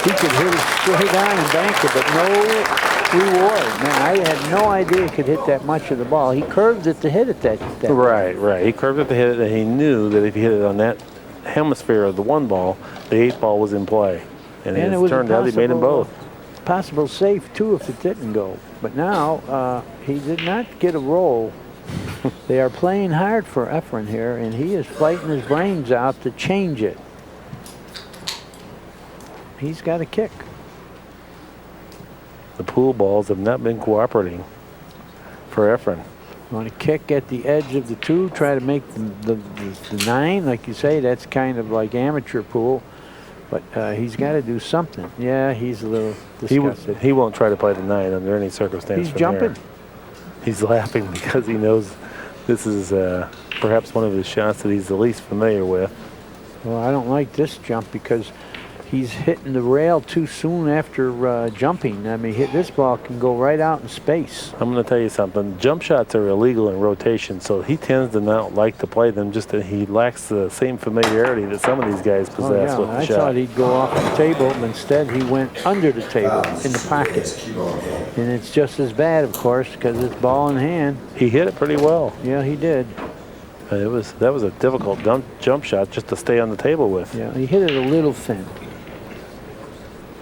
He could hit it straight on and bank it, but no reward. Man, I had no idea he could hit that much of the ball. He curved it to hit it that
Right. He curved it to hit it, and he knew that if he hit it on that hemisphere of the 1 ball, the 8 ball was in play. And it turned out he made them both.
Possible safe, too, if it didn't go. But now, he did not get a roll. They are playing hard for EFREN here, and he is fighting his brains out to change it. He's got a kick.
The pool balls have not been cooperating for EFREN.
Want to kick at the edge of the 2, try to make the 9, like you say. That's kind of like amateur pool. But he's got to do something. Yeah, he's a little disgusted.
He won't try to play the 9 under any circumstance.
He's jumping.
He's laughing because he knows this is perhaps one of his shots that he's the least familiar with.
Well, I don't like this jump because he's hitting the rail too soon after jumping. I mean, this ball can go right out in space.
I'm going to tell you something. Jump shots are illegal in rotation, so he tends to not like to play them, just that he lacks the same familiarity that some of these guys possess with the shot.
I thought he'd go off the table, but instead he went under the table in the pocket. And it's just as bad, of course, because it's ball in hand.
He hit it pretty well.
Yeah, he did.
That was a difficult jump shot just to stay on the table with.
Yeah, he hit it a little thin.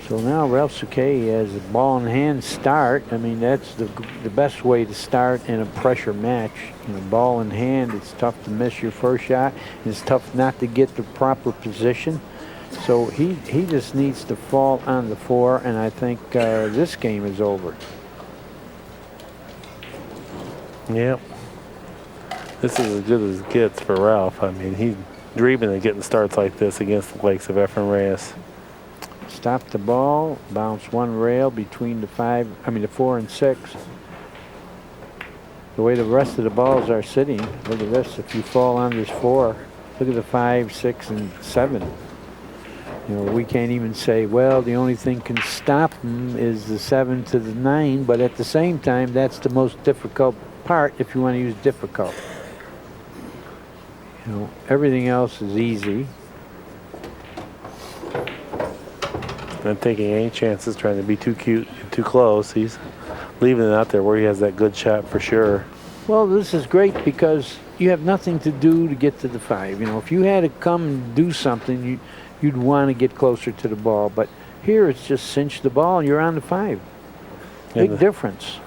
So now RALF SOUQUET has a ball in hand start. I mean, that's the best way to start in a pressure match. You know, ball in hand, it's tough to miss your first shot. It's tough not to get the proper position. So he just needs to fall on the 4, and I think this game is over.
Yep. This is as good as it gets for Ralph. I mean, he's dreaming of getting starts like this against the likes of EFREN Reyes.
Stop the ball, bounce 1 rail between the 4 and 6. The way the rest of the balls are sitting, look at this. If you fall on this 4, look at the 5, 6, and 7. You know, we can't even say, well, the only thing can stop them is the 7 to the 9, but at the same time, that's the most difficult part if you want to use difficult. You know, everything else is easy.
Not taking any chances, trying to be too cute, too close. He's leaving it out there where he has that good shot for sure.
Well, this is great because you have nothing to do to get to the 5. You know, if you had to come and do something, you'd want to get closer to the ball. But here it's just cinch the ball and you're on the 5. Big difference.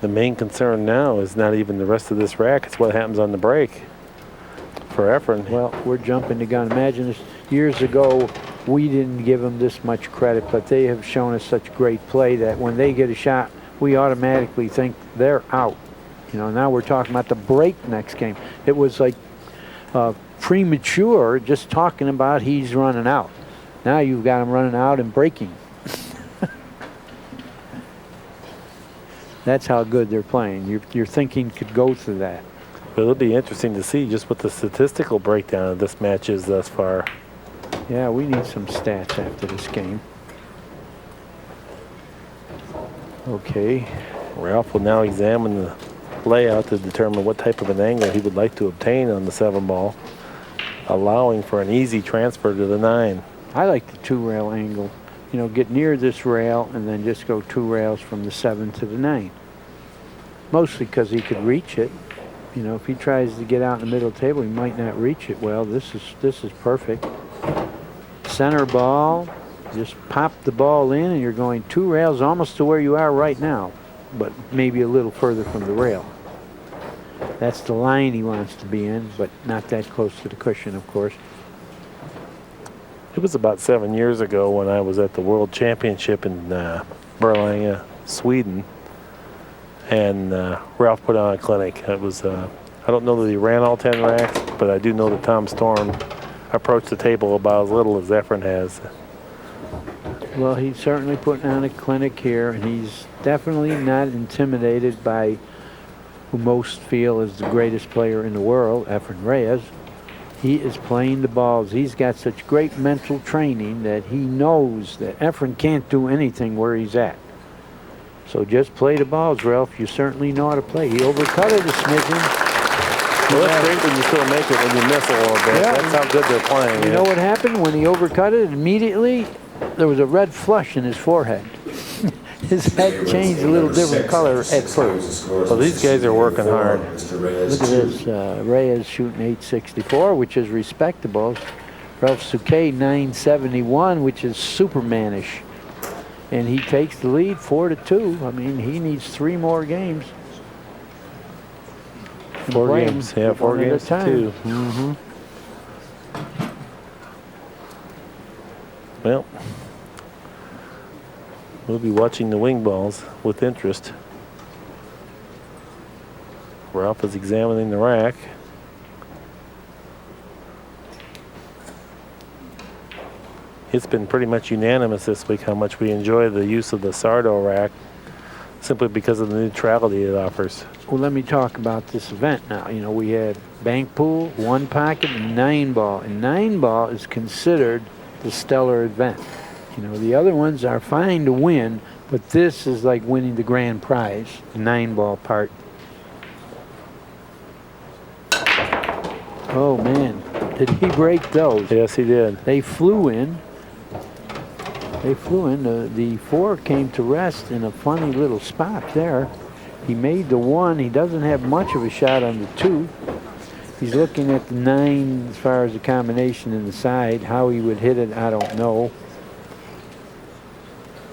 The main concern now is not even the rest of this rack. It's what happens on the break for EFREN.
Well, we're jumping the gun. Imagine this years ago. We didn't give them this much credit, but they have shown us such great play that when they get a shot, we automatically think they're out. You know, now we're talking about the break next game. It was like premature just talking about he's running out. Now you've got him running out and breaking. That's how good they're playing. Your thinking could go through that.
But it'll be interesting to see just what the statistical breakdown of this match is thus far.
Yeah, we need some stats after this game. Okay.
Ralph will now examine the layout to determine what type of an angle he would like to obtain on the 7 ball, allowing for an easy transfer to the 9.
I like the 2-rail angle. You know, get near this rail and then just go 2 rails from the 7 to the 9. Mostly because he could reach it. You know, if he tries to get out in the middle table, he might not reach it well. This is perfect. Center ball, just pop the ball in and you're going 2 rails almost to where you are right now, but maybe a little further from the rail. That's the line he wants to be in, but not that close to the cushion, of course.
It was about 7 years ago when I was at the World Championship in Berlin, Sweden, and Ralph put on a clinic. It was, I don't know that he ran all 10 racks, but I do know that Tom Storm approached the table about as little as EFREN has.
Well, he's certainly putting on a clinic here, and he's definitely not intimidated by who most feel is the greatest player in the world, EFREN Reyes. He is playing the balls. He's got such great mental training that he knows that EFREN can't do anything where he's at. So just play the balls, Ralph. You certainly know how to play. He overcut it a smidgen.
Well, that's great when you still make it when you miss a little bit.
Yeah.
That's how good they're playing.
You know what happened when he overcut it? Immediately, there was a red flush in his forehead. His head changed a little different color at first.
Well, these guys are working hard.
Look at this. Reyes shooting 864, which is respectable. Ralph Souquet 971, which is supermanish. And he takes the lead 4-2. I mean, he needs 3 more games.
4 games. Yeah, 4 games too.
Mm-hmm.
Well, we'll be watching the wing balls with interest. Ralph is examining the rack. It's been pretty much unanimous this week how much we enjoy the use of the Sardo rack, simply because of the neutrality it offers.
Well, let me talk about this event now. You know, we had bank pool, 1 pocket, and 9 ball. And 9 ball is considered the stellar event. You know, the other ones are fine to win, but this is like winning the grand prize, the 9 ball part. Oh man, did he break those?
Yes, he did.
They flew in. They flew in. The 4 came to rest in a funny little spot there. He made the 1. He doesn't have much of a shot on the 2. He's looking at the 9 as far as the combination in the side. How he would hit it, I don't know.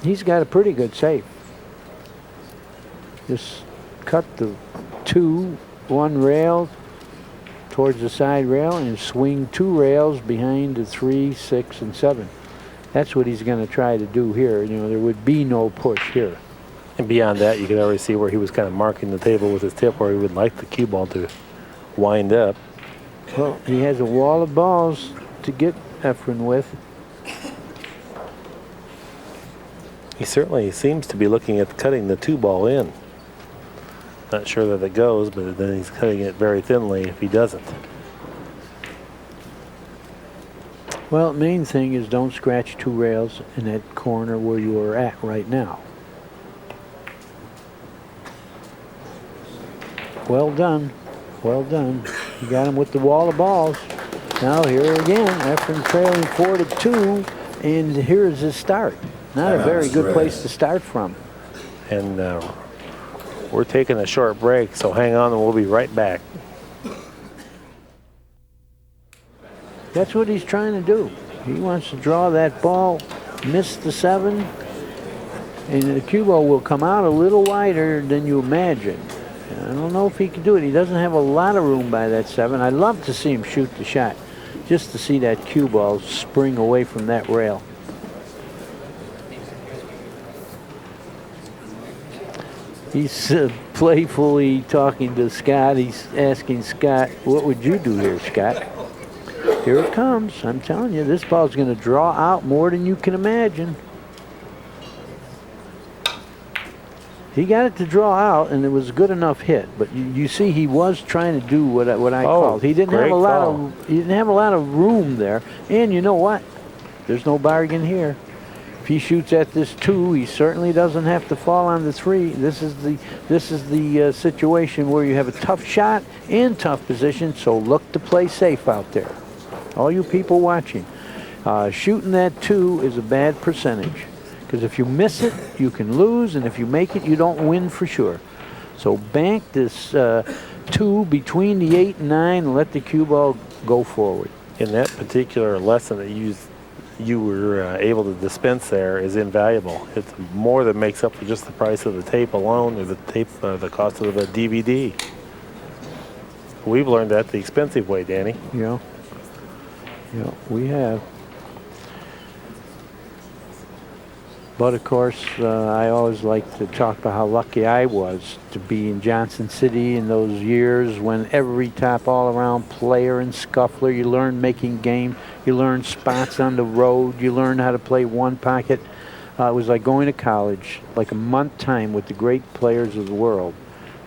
He's got a pretty good safe. Just cut the 2, 1 rail towards the side rail and swing 2 rails behind the 3, 6, and 7. That's what he's going to try to do here. You know, there would be no push here.
And beyond that, you could already see where he was kind of marking the table with his tip where he would like the cue ball to wind up.
Well, he has a wall of balls to get EFREN with.
He certainly seems to be looking at cutting the 2 ball in. Not sure that it goes, but then he's cutting it very thinly if he doesn't.
Well, the main thing is don't scratch 2 rails in that corner where you are at right now. Well done. Well done. You got him with the wall of balls. Now here again, EFREN trailing 4-2, and here's his start. Not a very good place to start from.
And we're taking a short break, so hang on and we'll be right back.
That's what he's trying to do. He wants to draw that ball, miss the 7, and the cue ball will come out a little wider than you imagine. I don't know if he can do it. He doesn't have a lot of room by that 7. I'd love to see him shoot the shot, just to see that cue ball spring away from that rail. He's playfully talking to Scott. He's asking Scott, what would you do here, Scott? Here it comes. I'm telling you, this ball's going to draw out more than you can imagine. He got it to draw out, and it was a good enough hit. But you see, he was trying to do what I called. He didn't have a lot of room there. And you know what? There's no bargain here. If he shoots at this 2, he certainly doesn't have to fall on the 3. This is the situation where you have a tough shot and tough position. So look to play safe out there. All you people watching, shooting that 2 is a bad percentage. Because if you miss it, you can lose, and if you make it, you don't win for sure. So bank this 2 between the 8 and 9 and let the cue ball go forward.
In that particular lesson that you were able to dispense there is invaluable. It's more than makes up for just the price of the tape alone, or the cost of the DVD. We've learned that the expensive way, Danny.
Yeah, we have. But of course, I always like to talk about how lucky I was to be in Johnson City in those years when every top all-around player and scuffler, you learn making game, you learn spots on the road, you learn how to play one pocket. It was like going to college, like a month time with the great players of the world.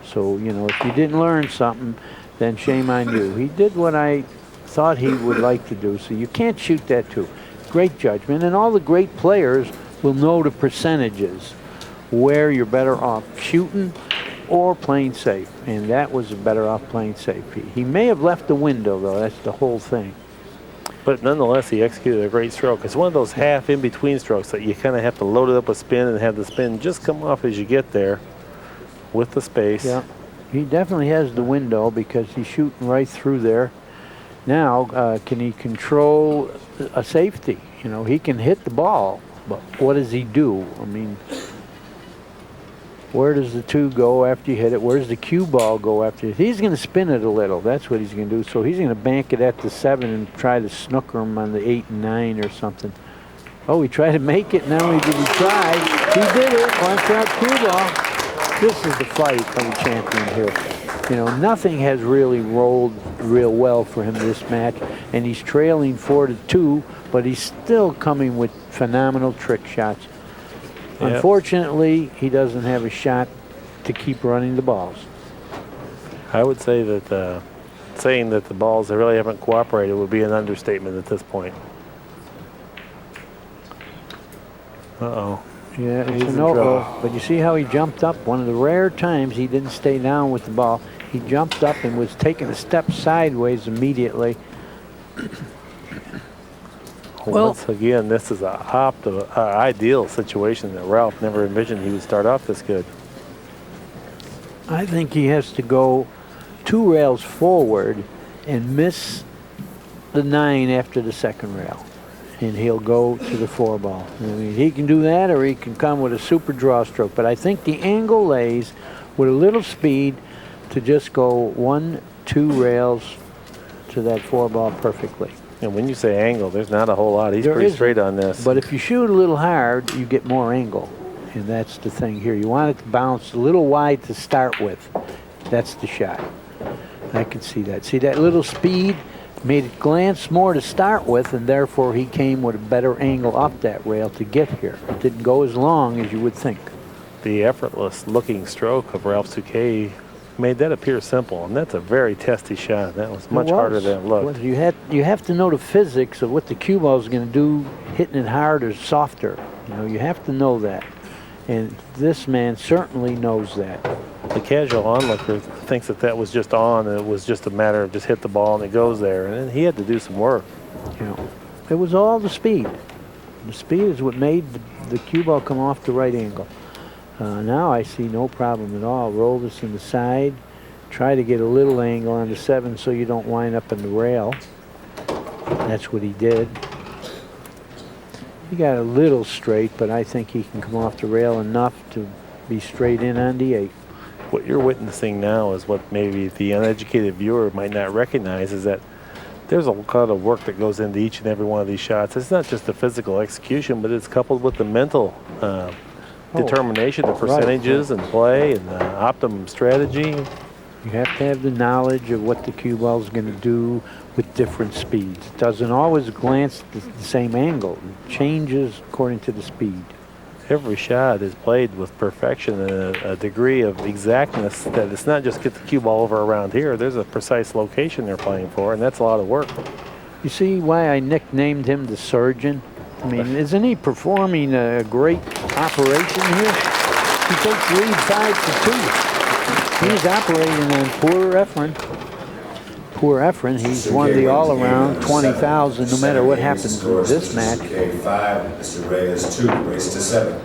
So, you know, if you didn't learn something, then shame on you. He did what I thought he would like to do, so you can't shoot that 2. Great judgment, and all the great players will know the percentages where you're better off shooting or playing safe, and that was better off playing safe. He may have left the window, though. That's the whole thing.
But nonetheless, he executed a great stroke. It's one of those half in-between strokes that you kind of have to load it up with spin and have the spin just come off as you get there with the space.
Yeah, he definitely has the window because he's shooting right through there. Now, can he control a safety? You know, he can hit the ball, but what does he do? I mean, where does the 2 go after you hit it? Where does the cue ball go after it? He's going to spin it a little. That's what he's going to do. So he's going to bank it at the 7 and try to snooker him on the 8 and 9 or something. Oh, he tried to make it. Not only did he try, he did it. Watch out, cue ball. This is the fight of the champion here. You know, nothing has really rolled real well for him this match, and he's trailing 4-2, but he's still coming with phenomenal trick shots. Yep. Unfortunately, he doesn't have a shot to keep running the balls.
I would say that saying that the balls really haven't cooperated would be an understatement at this point. Uh-oh.
Yeah, it's a no-go. But you see how he jumped up? One of the rare times he didn't stay down with the ball. He jumped up and was taking a step sideways immediately.
Well, once again, this is an ideal situation that Ralph never envisioned he would start off this good.
I think he has to go 2 rails forward and miss the 9 after the second rail, and he'll go to the 4 ball. I mean, he can do that, or he can come with a super draw stroke. But I think the angle lays with a little speed to just go 1-2 rails to that 4 ball perfectly.
And when you say angle, there's not a whole lot. He's pretty straight on this.
But if you shoot a little hard, you get more angle. And that's the thing here. You want it to bounce a little wide to start with. That's the shot. I can see that. See that little speed made it glance more to start with, and therefore he came with a better angle up that rail to get here. It didn't go as long as you would think.
The effortless looking stroke of Ralph Souquet made that appear simple, and that's a very testy shot. That was much harder than it looked.
You have to know the physics of what the cue ball is going to do, hitting it hard or softer. You know, you have to know that, and this man certainly knows that.
The casual onlooker thinks that that was just on, and it was just a matter of just hit the ball and it goes there, and then he had to do some work.
You know, it was all the speed. The speed is what made the cue ball come off the right angle. Now I see no problem at all. Roll this in the side. Try to get a little angle on the 7 so you don't wind up in the rail. That's what he did. He got a little straight, but I think he can come off the rail enough to be straight in on the 8.
What you're witnessing now is what maybe the uneducated viewer might not recognize, is that there's a lot of work that goes into each and every one of these shots. It's not just the physical execution, but it's coupled with the mental determination of percentages and play and optimum strategy.
You have to have the knowledge of what the cue ball is going to do with different speeds. It doesn't always glance the same angle. It changes according to the speed.
Every shot is played with perfection and a degree of exactness that it's not just get the cue ball over around here. There's a precise location they're playing for, and that's a lot of work.
You see why I nicknamed him the surgeon? I mean, isn't he performing a great operation here? He takes lead 5-2. He's operating on poor EFREN. Poor EFREN. He's won the all-around 20,000 no matter what happens in this match.
Souquet 5, Mr. Reyes 2, race to 7.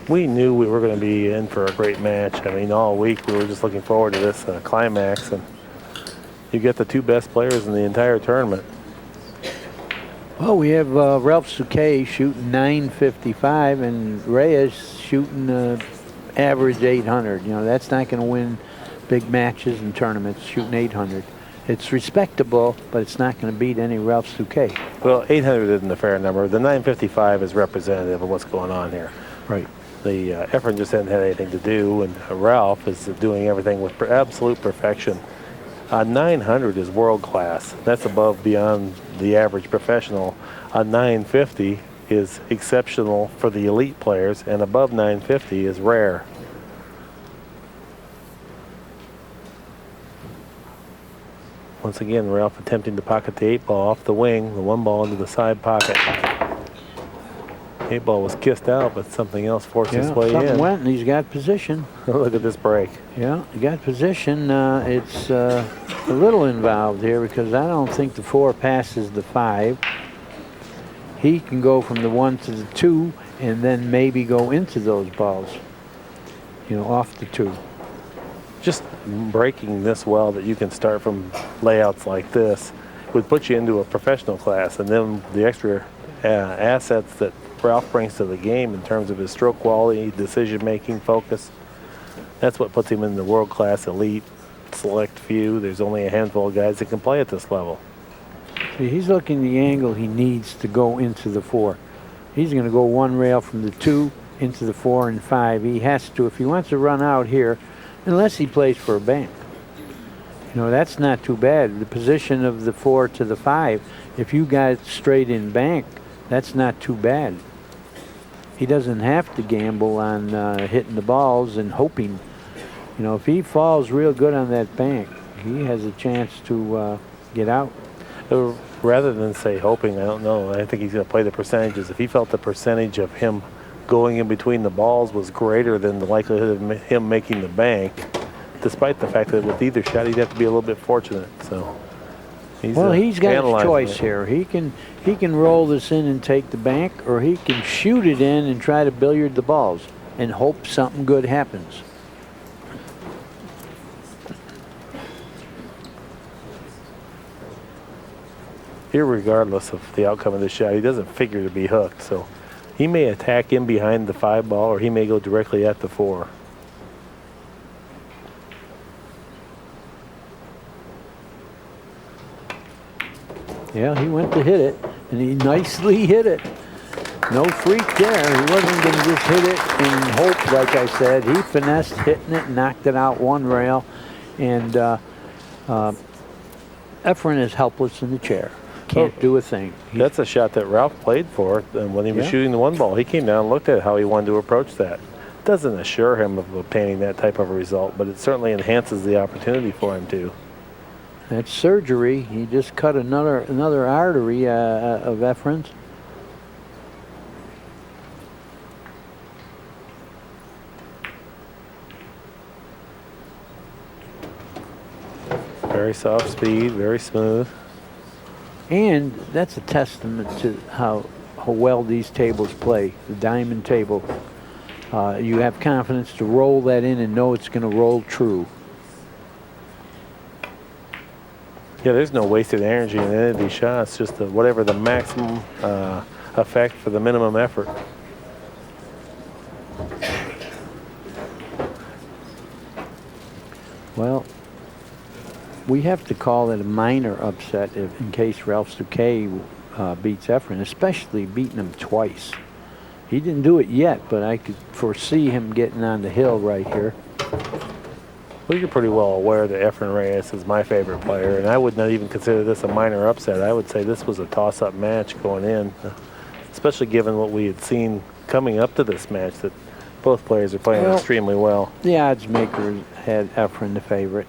We knew we were going to be in for a great match. I mean, all week we were just looking forward to this climax, and you get the two best players in the entire tournament.
Well, we have RALF Souquet shooting 955 and Reyes shooting average 800. You know, that's not going to win big matches and tournaments, shooting 800. It's respectable, but it's not going to beat any RALF Souquet.
Well, 800 isn't a fair number. The 955 is representative of what's going on here.
Right.
The EFREN just hasn't had anything to do, and Ralph is doing everything with absolute perfection. 900 is world class. That's above beyond the average professional. 950 is exceptional for the elite players, and above 950 is rare. Once again, Ralph attempting to pocket the 8-ball off the wing, the 1 ball into the side pocket. 8-ball was kissed out, but something else forced its way
something
in.
went, and he's got position.
Look at this break.
Yeah, he got position. It's a little involved here because I don't think the 4 passes the 5. He can go from the 1 to the 2 and then maybe go into those balls, you know, off the 2.
Just breaking this well that you can start from layouts like this would put you into a professional class, and then the extra assets that Ralph brings to the game in terms of his stroke quality, decision-making, focus. That's what puts him in the world-class elite select few. There's only a handful of guys that can play at this level.
See, he's looking the angle he needs to go into the 4. He's going to go 1 rail from the 2 into the 4 and 5. He has to, if he wants to run out here, unless he plays for a bank. You know, that's not too bad. The position of the 4 to the 5, if you got straight in bank, that's not too bad. He doesn't have to gamble on hitting the balls and hoping. You know, if he falls real good on that bank, he has a chance to get out.
Rather than say hoping, I don't know. I think he's going to play the percentages. If he felt the percentage of him going in between the balls was greater than the likelihood of him making the bank, despite the fact that with either shot he'd have to be a little bit fortunate. So he's
got his choice here. He can roll this in and take the bank, or he can shoot it in and try to billiard the balls and hope something good happens.
Irregardless of the outcome of this shot, he doesn't figure to be hooked. So he may attack in behind the 5 ball, or he may go directly at the 4.
Yeah, he went to hit it, and he nicely hit it. No freak there. He wasn't going to just hit it and hope, like I said. He finessed hitting it, knocked it out 1 rail, and EFREN is helpless in the chair. Can't do a thing.
That's a shot that Ralph played for, and when he was shooting the 1 ball, he came down and looked at how he wanted to approach that. Doesn't assure him of obtaining that type of a result, but it certainly enhances the opportunity for him to.
That's surgery. He just cut another artery of EFREN's.
Very soft speed, very smooth.
And that's a testament to how well these tables play, the diamond table. You have confidence to roll that in and know it's going to roll true.
Yeah, there's no wasted energy in any of these shots, just whatever the maximum effect for the minimum effort.
Well, we have to call it a minor upset in case RALF Souquet beats EFREN, especially beating him twice. He didn't do it yet, but I could foresee him getting on the hill right here.
Well, you're pretty well aware that EFREN Reyes is my favorite player, and I would not even consider this a minor upset. I would say this was a toss-up match going in. especially given what we had seen coming up to this match, that both players are playing
Well,
extremely well.
The odds makers had EFREN the favorite.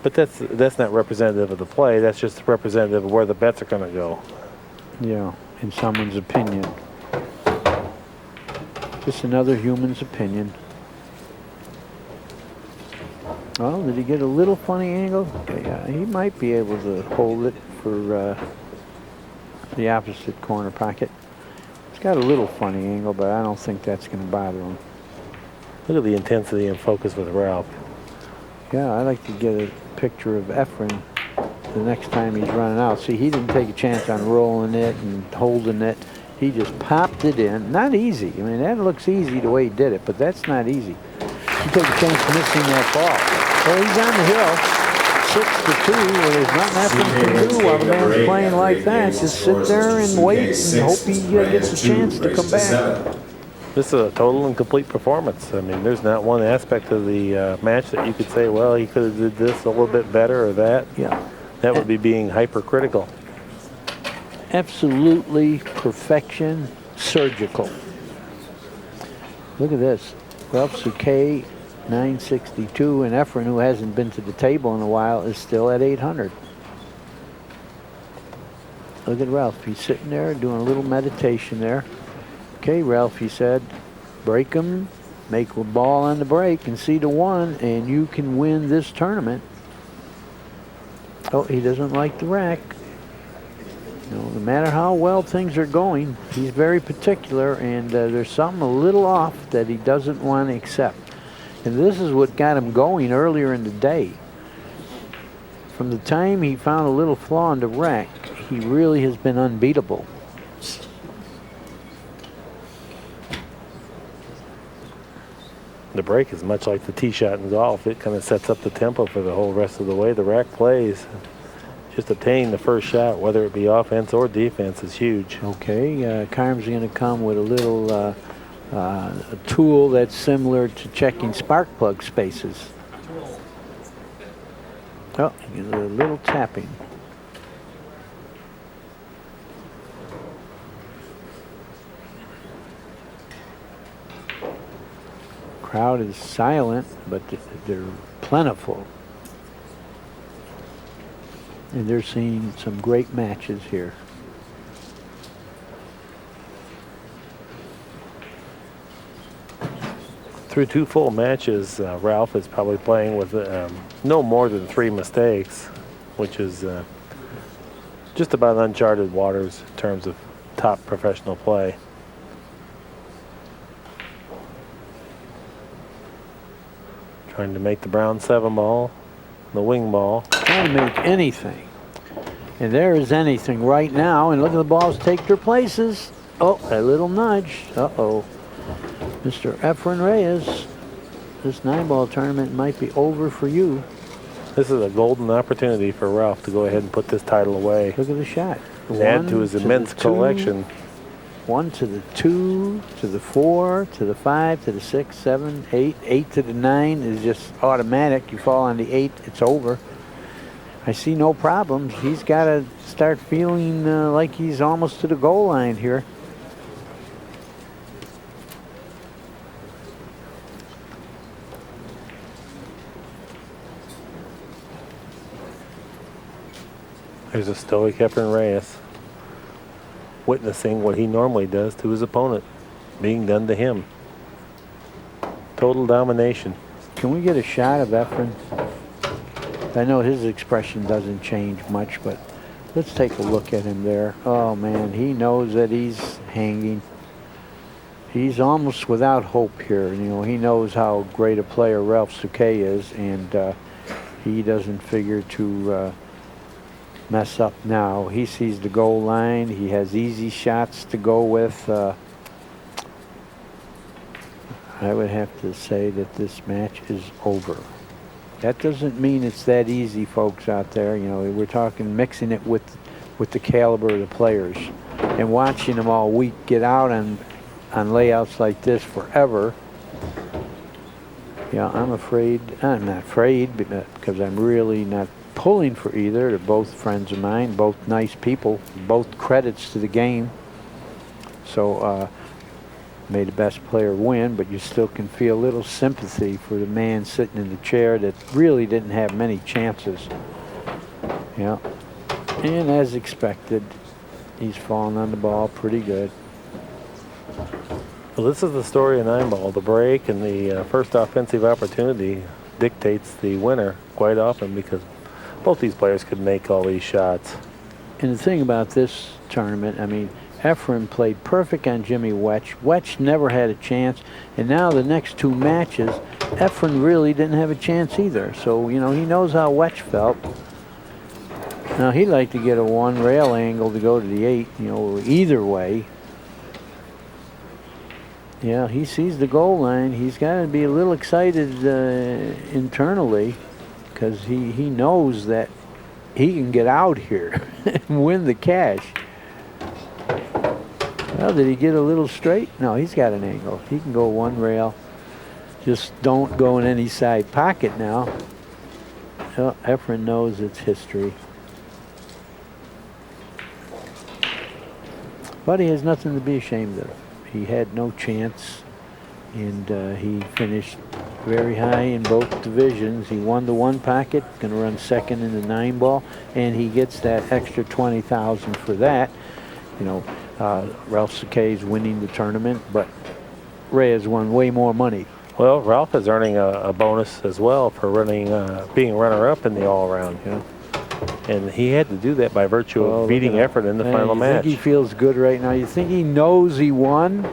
But that's not representative of the play. That's just representative of where the bets are going to go.
Yeah, in someone's opinion. Just another human's opinion. Oh, did he get a little funny angle? Okay, he might be able to hold it for the opposite corner pocket. It's got a little funny angle, but I don't think that's going to bother him.
Look at the intensity and focus with Ralph.
Yeah, I'd like to get a picture of EFREN the next time he's running out. See, he didn't take a chance on rolling it and holding it. He just popped it in. Not easy. I mean, that looks easy the way he did it, but that's not easy. You take a chance missing that ball. Well, he's on the hill, 6-2, where there's nothing EFREN can do while the man's playing like that. Just sit there and wait and hope he gets a chance to come back.
This is a total and complete performance. I mean, there's not one aspect of the match that you could say, well, he could have did this a little bit better or that.
Yeah.
That would be being hypercritical.
Absolutely perfection, surgical. Look at this. Ralf Souquet, 962, and EFREN, who hasn't been to the table in a while, is still at 800. Look at Ralph. He's sitting there doing a little meditation there. Okay, Ralph, he said, break them, make a ball on the break, and see the one, and you can win this tournament. Oh, he doesn't like the rack. You know, no matter how well things are going, he's very particular, and there's something a little off that he doesn't want to accept. And this is what got him going earlier in the day. From the time he found a little flaw in the rack, he really has been unbeatable.
The break is much like the tee shot in golf. It kind of sets up the tempo for the whole rest of the way the rack plays. Just obtaining the first shot, whether it be offense or defense, is huge.
Okay, Carm's going to come with a little a tool that's similar to checking spark plug spaces. Oh, a little tapping. Crowd is silent, but they're plentiful. And they're seeing some great matches here.
Through 2 full matches, Ralph is probably playing with no more than 3 mistakes, which is just about uncharted waters in terms of top professional play. Trying to make the brown 7 ball, the wing ball.
Trying to make anything. And there is anything right now. And look at the balls take their places. Oh, a little nudge. Uh-oh. Mr. EFREN Reyes, this 9-ball tournament might be over for you.
This is a golden opportunity for Ralph to go ahead and put this title away.
Look at the shot.
Add to his immense collection.
1 to the 2, to the 4, to the 5, to the 6, 7, 8. 8 to the 9 is just automatic. You fall on the 8, it's over. I see no problems. He's got to start feeling like he's almost to the goal line here.
There's a stoic EFREN Reyes, witnessing what he normally does to his opponent being done to him. Total domination.
Can we get a shot of EFREN? I know his expression doesn't change much, but let's take a look at him there. Oh man, he knows that he's hanging. He's almost without hope here. You know, he knows how great a player Ralf Souquet is, and he doesn't figure to mess up now. He sees the goal line. He has easy shots to go with. I would have to say that this match is over. That doesn't mean it's that easy, folks out there. You know, we're talking mixing it with the caliber of the players and watching them all week get out on layouts like this forever. Yeah, I'm not afraid because I'm really not pulling for either. They're both friends of mine, both nice people, both credits to the game. So may the best player win, but you still can feel a little sympathy for the man sitting in the chair that really didn't have many chances. Yeah. And as expected, he's falling on the ball pretty good.
Well, this is the story of 9-ball. The break and the first offensive opportunity dictates the winner quite often because both these players could make all these shots.
And the thing about this tournament, I mean, EFREN played perfect on Jimmy Wetch. Wetch never had a chance. And now the next two matches, EFREN really didn't have a chance either. So, you know, he knows how Wetch felt. Now, he'd like to get a 1 rail angle to go to the 8, you know, either way. Yeah, he sees the goal line. He's got to be a little excited internally because he knows that he can get out here and win the cash. Well, did he get a little straight? No, he's got an angle. He can go 1 rail. Just don't go in any side pocket now. Well, EFREN knows it's history. But he has nothing to be ashamed of. He had no chance, and he finished very high in both divisions. He won the 1 pocket, going to run second in the 9-ball, and he gets that extra $20,000 for that. You know, Ralph Souquet is winning the tournament, but Reyes won way more money.
Well, Ralph is earning a bonus as well for running, being runner-up in the all-around, you know. And he had to do that by virtue of beating EFREN in the final match.
You think he feels good right now? You think he knows he won?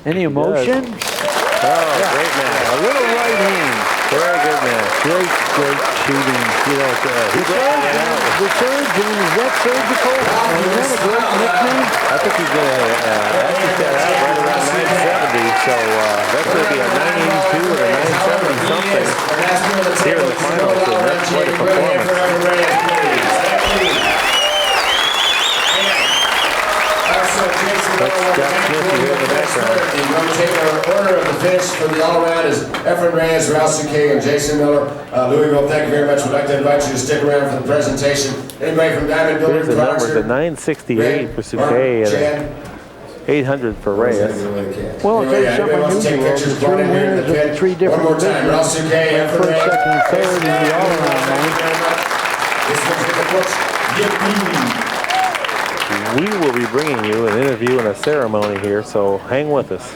Any emotion?
Oh, yeah. Great match.
A little right hand.
Very good match.
Great shooting. You know, the surgeon, is that surgical? Is that a great nickname?
I think he's going to actually set out right around 970, so that's going to be a 982 or a 970 something here in the finals, so that's quite a performance.
The rotating order of the finish for the all-around is EFREN Reyes, RALF SOUQUET, and Jason Miller. Louisville, thank you very much. We'd like to invite you to stick around for the presentation. Anybody from Diamond
Here's
Billiards?
the numbers, a 968 for Souquet and 800 for Reyes.
Well, I'll tell you something unusual. The 3 winners of the 3 different divisions, first, second, and third in the all-around night.
This one's in the books. Yippee!
We will be bringing you an interview and a ceremony here, so hang with us.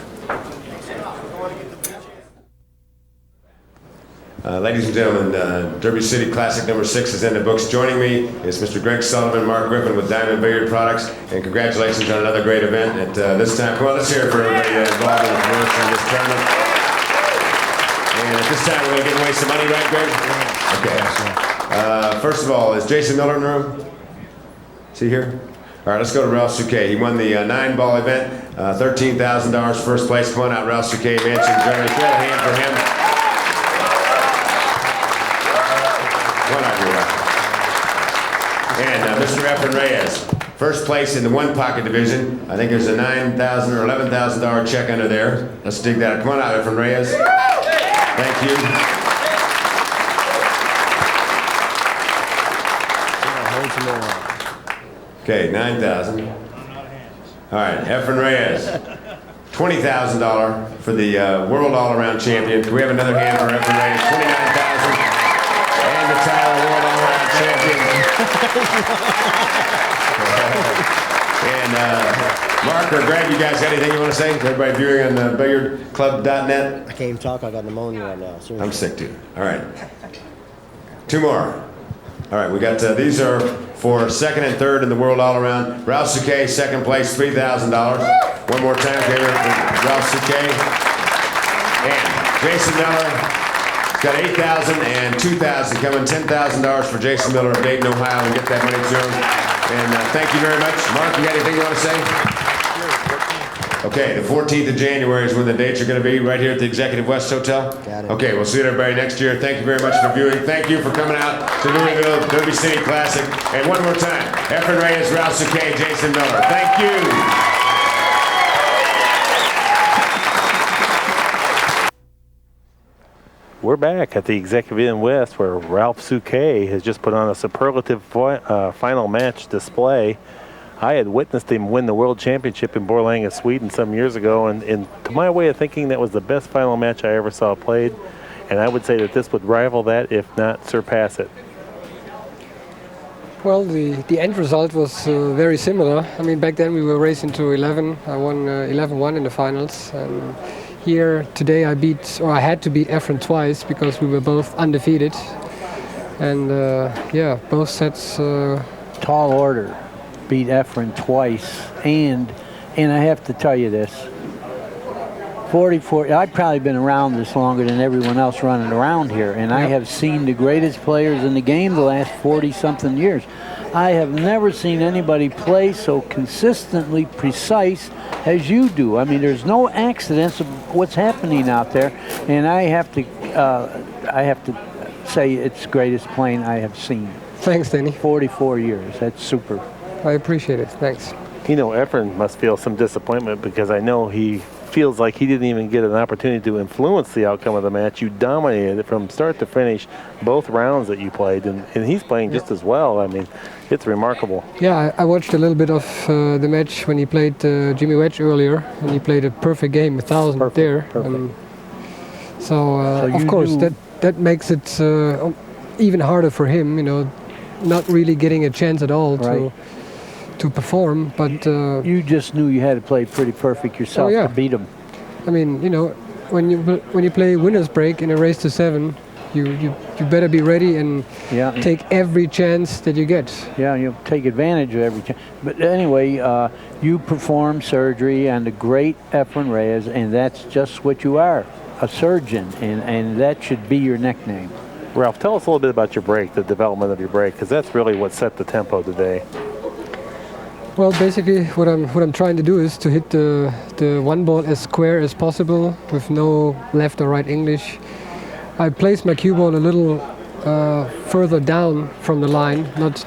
Ladies and gentlemen, Derby City Classic number 6 is in the books. Joining me is Mr. Greg Sullivan, Mark Griffin with Diamond Billiard Products, and congratulations on another great event at this time. Come on, let's hear it for everybody involved in the promotion of this tournament. And at this time, we're going to give away some money, right, Greg? Okay. First of all, is Jason Miller in the room? Is he here? All right, let's go to RALF SOUQUET. He won the 9-ball event, $13,000 first place. Come on out, RALF SOUQUET, Mansion, Germany. Throw a hand for him. One out here. And Mr. EFREN Reyes, first place in the 1-pocket division. I think there's a $9,000 or $11,000 check under there. Let's dig that. Come on out, EFREN Reyes. Thank you. Okay, 9,000. All right, EFREN Reyes, $20,000 for the World All-Around Champion. Can we have another hand for EFREN Reyes? $29,000 and the title of World All-Around Champion. And Mark or Greg, you guys got anything you want to say? Everybody viewing on billiardclub.net?
I can't even talk. I got pneumonia right now. Seriously.
I'm sick too. All right. 2 more. All right, we got these are for second and third in the world all around. RALF SOUQUET, second place, $3,000. One more time, here RALF SOUQUET. And Jason Miller got $8,000 and $2,000 coming. $10,000 for Jason Miller of Dayton, Ohio, and get that money to him. And thank you very much. Mark, you got anything you want to say? Okay, the 14th of January is when the dates are going to be right here at the Executive West Hotel.
Got it.
Okay, we'll see everybody next year. Thank you very much for viewing. Thank you for coming out to Louisville Derby City Classic. And one more time, EFREN Reyes, RALF SOUQUET, Jason Miller. Thank you.
We're back at the Executive Inn West, where RALF SOUQUET has just put on a superlative final match display I had witnessed him win the World Championship in Borlänge, Sweden some years ago, and to my way of thinking, that was the best final match I ever saw played, and I would say that this would rival that, if not surpass it.
Well, the end result was very similar. I mean, back then we were racing to 11. I won 11-1 in the finals. And here today I had to beat EFREN twice because we were both undefeated. And yeah, both sets.
Tall order, beat EFREN twice, and I have to tell you this. 44. I've probably been around this longer than everyone else running around here, and I have seen the greatest players in the game the last 40-something years. I have never seen anybody play so consistently precise as you do. I mean, there's no accidents of what's happening out there, and I have to say it's the greatest playing I have seen.
Thanks, Danny.
44 years. That's super.
I appreciate it. Thanks.
You know, EFREN must feel some disappointment because I know he feels like he didn't even get an opportunity to influence the outcome of the match. You dominated it from start to finish, both rounds that you played, and he's playing just as well. I mean, it's remarkable.
Yeah, I watched a little bit of the match when he played Jimmy Wedge earlier, and he played a perfect game, 1,000 there.
Perfect.
So of course, that makes it even harder for him, you know, not really getting a chance at all to perform, but
you just knew you had to play pretty perfect yourself to beat him.
I mean, you know, when you play winner's break in a race to 7, you better be ready and take every chance that you get. Yeah, you take advantage of every chance. But anyway, you performed surgery on the great EFREN Reyes, and that's just what you are, a surgeon, and that should be your nickname.
Ralph, tell us a little bit about your break, the development of your break, because that's really what set the tempo today.
Well, basically, what I'm trying to do is to hit the one ball as square as possible with no left or right English. I place my cue ball a little further down from the line, not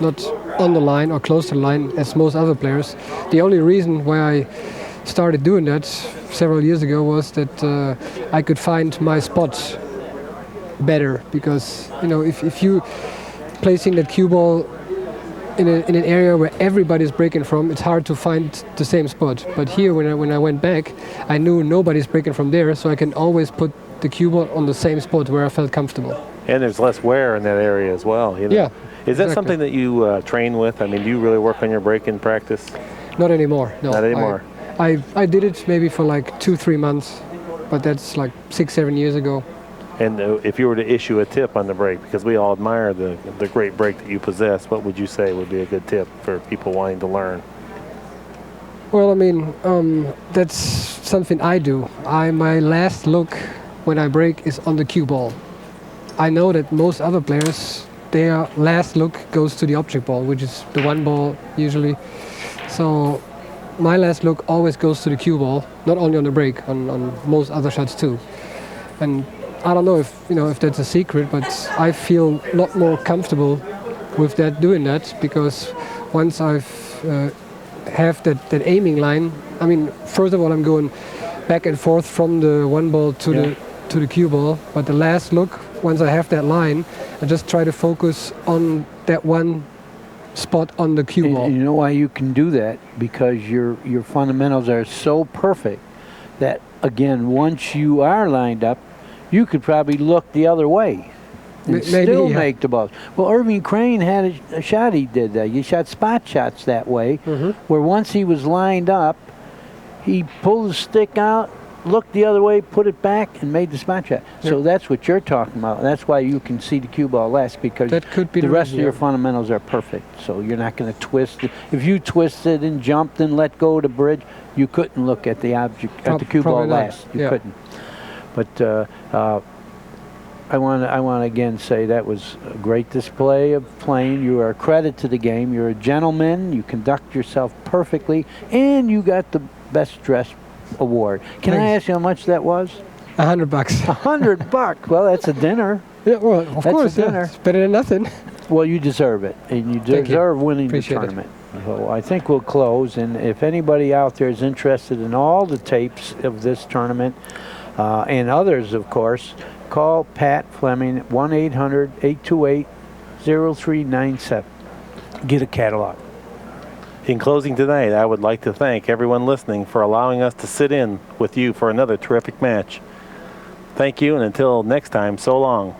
on the line or close to the line as most other players. The only reason why I started doing that several years ago was that I could find my spot better, because you know, if you placing that cue ball in an area where everybody's breaking from, it's hard to find the same spot. But here, when I went back, I knew nobody's breaking from there, so I can always put the cue ball on the same spot where I felt comfortable.
And there's less wear in that area as well. You know?
Yeah.
Is that something that you train with? I mean, do you really work on your break in practice?
Not anymore. No.
Not anymore.
I did it maybe for like 2-3 months, but that's like 6-7 years ago.
And if you were to issue a tip on the break, because we all admire the great break that you possess, what would you say would be a good tip for people wanting to learn?
Well, I mean, that's something I do. My last look when I break is on the cue ball. I know that most other players, their last look goes to the object ball, which is the one ball usually. So my last look always goes to the cue ball, not only on the break, on most other shots too. And I don't know if that's a secret, but I feel a lot more comfortable with doing that, because once I've have that aiming line, I mean, first of all, I'm going back and forth from the one ball to the cue ball, but the last look, once I have that line, I just try to focus on that one spot on the cue ball.
And you know why you can do that? Because your fundamentals are so perfect that, again, once you are lined up, you could probably look the other way and still make the balls. Well, Irving Crane had a shot he did that. He shot spot shots that way, where once he was lined up, he pulled the stick out, looked the other way, put it back, and made the spot shot. So that's what you're talking about. That's why you can see the cue ball less, because
that could be
the rest of your fundamentals are perfect. So you're not going to twist it. If you twisted and jumped and let go of the bridge, you couldn't look at the object, at the cue ball last. You couldn't. But I want to again say that was a great display of playing. You are a credit to the game. You're a gentleman. You conduct yourself perfectly, and you got the best dressed award. Can I ask you how much that was?
$100.
$100. Well, that's a dinner.
Yeah, well, of course,
dinner.
It's better than nothing.
Well, you deserve it, and you deserve winning the tournament. So I think we'll close, and if anybody out there is interested in all the tapes of this tournament, and others, of course, call Pat Fleming, 1-800-828-0397. Get a catalog.
In closing tonight, I would like to thank everyone listening for allowing us to sit in with you for another terrific match. Thank you, and until next time, so long.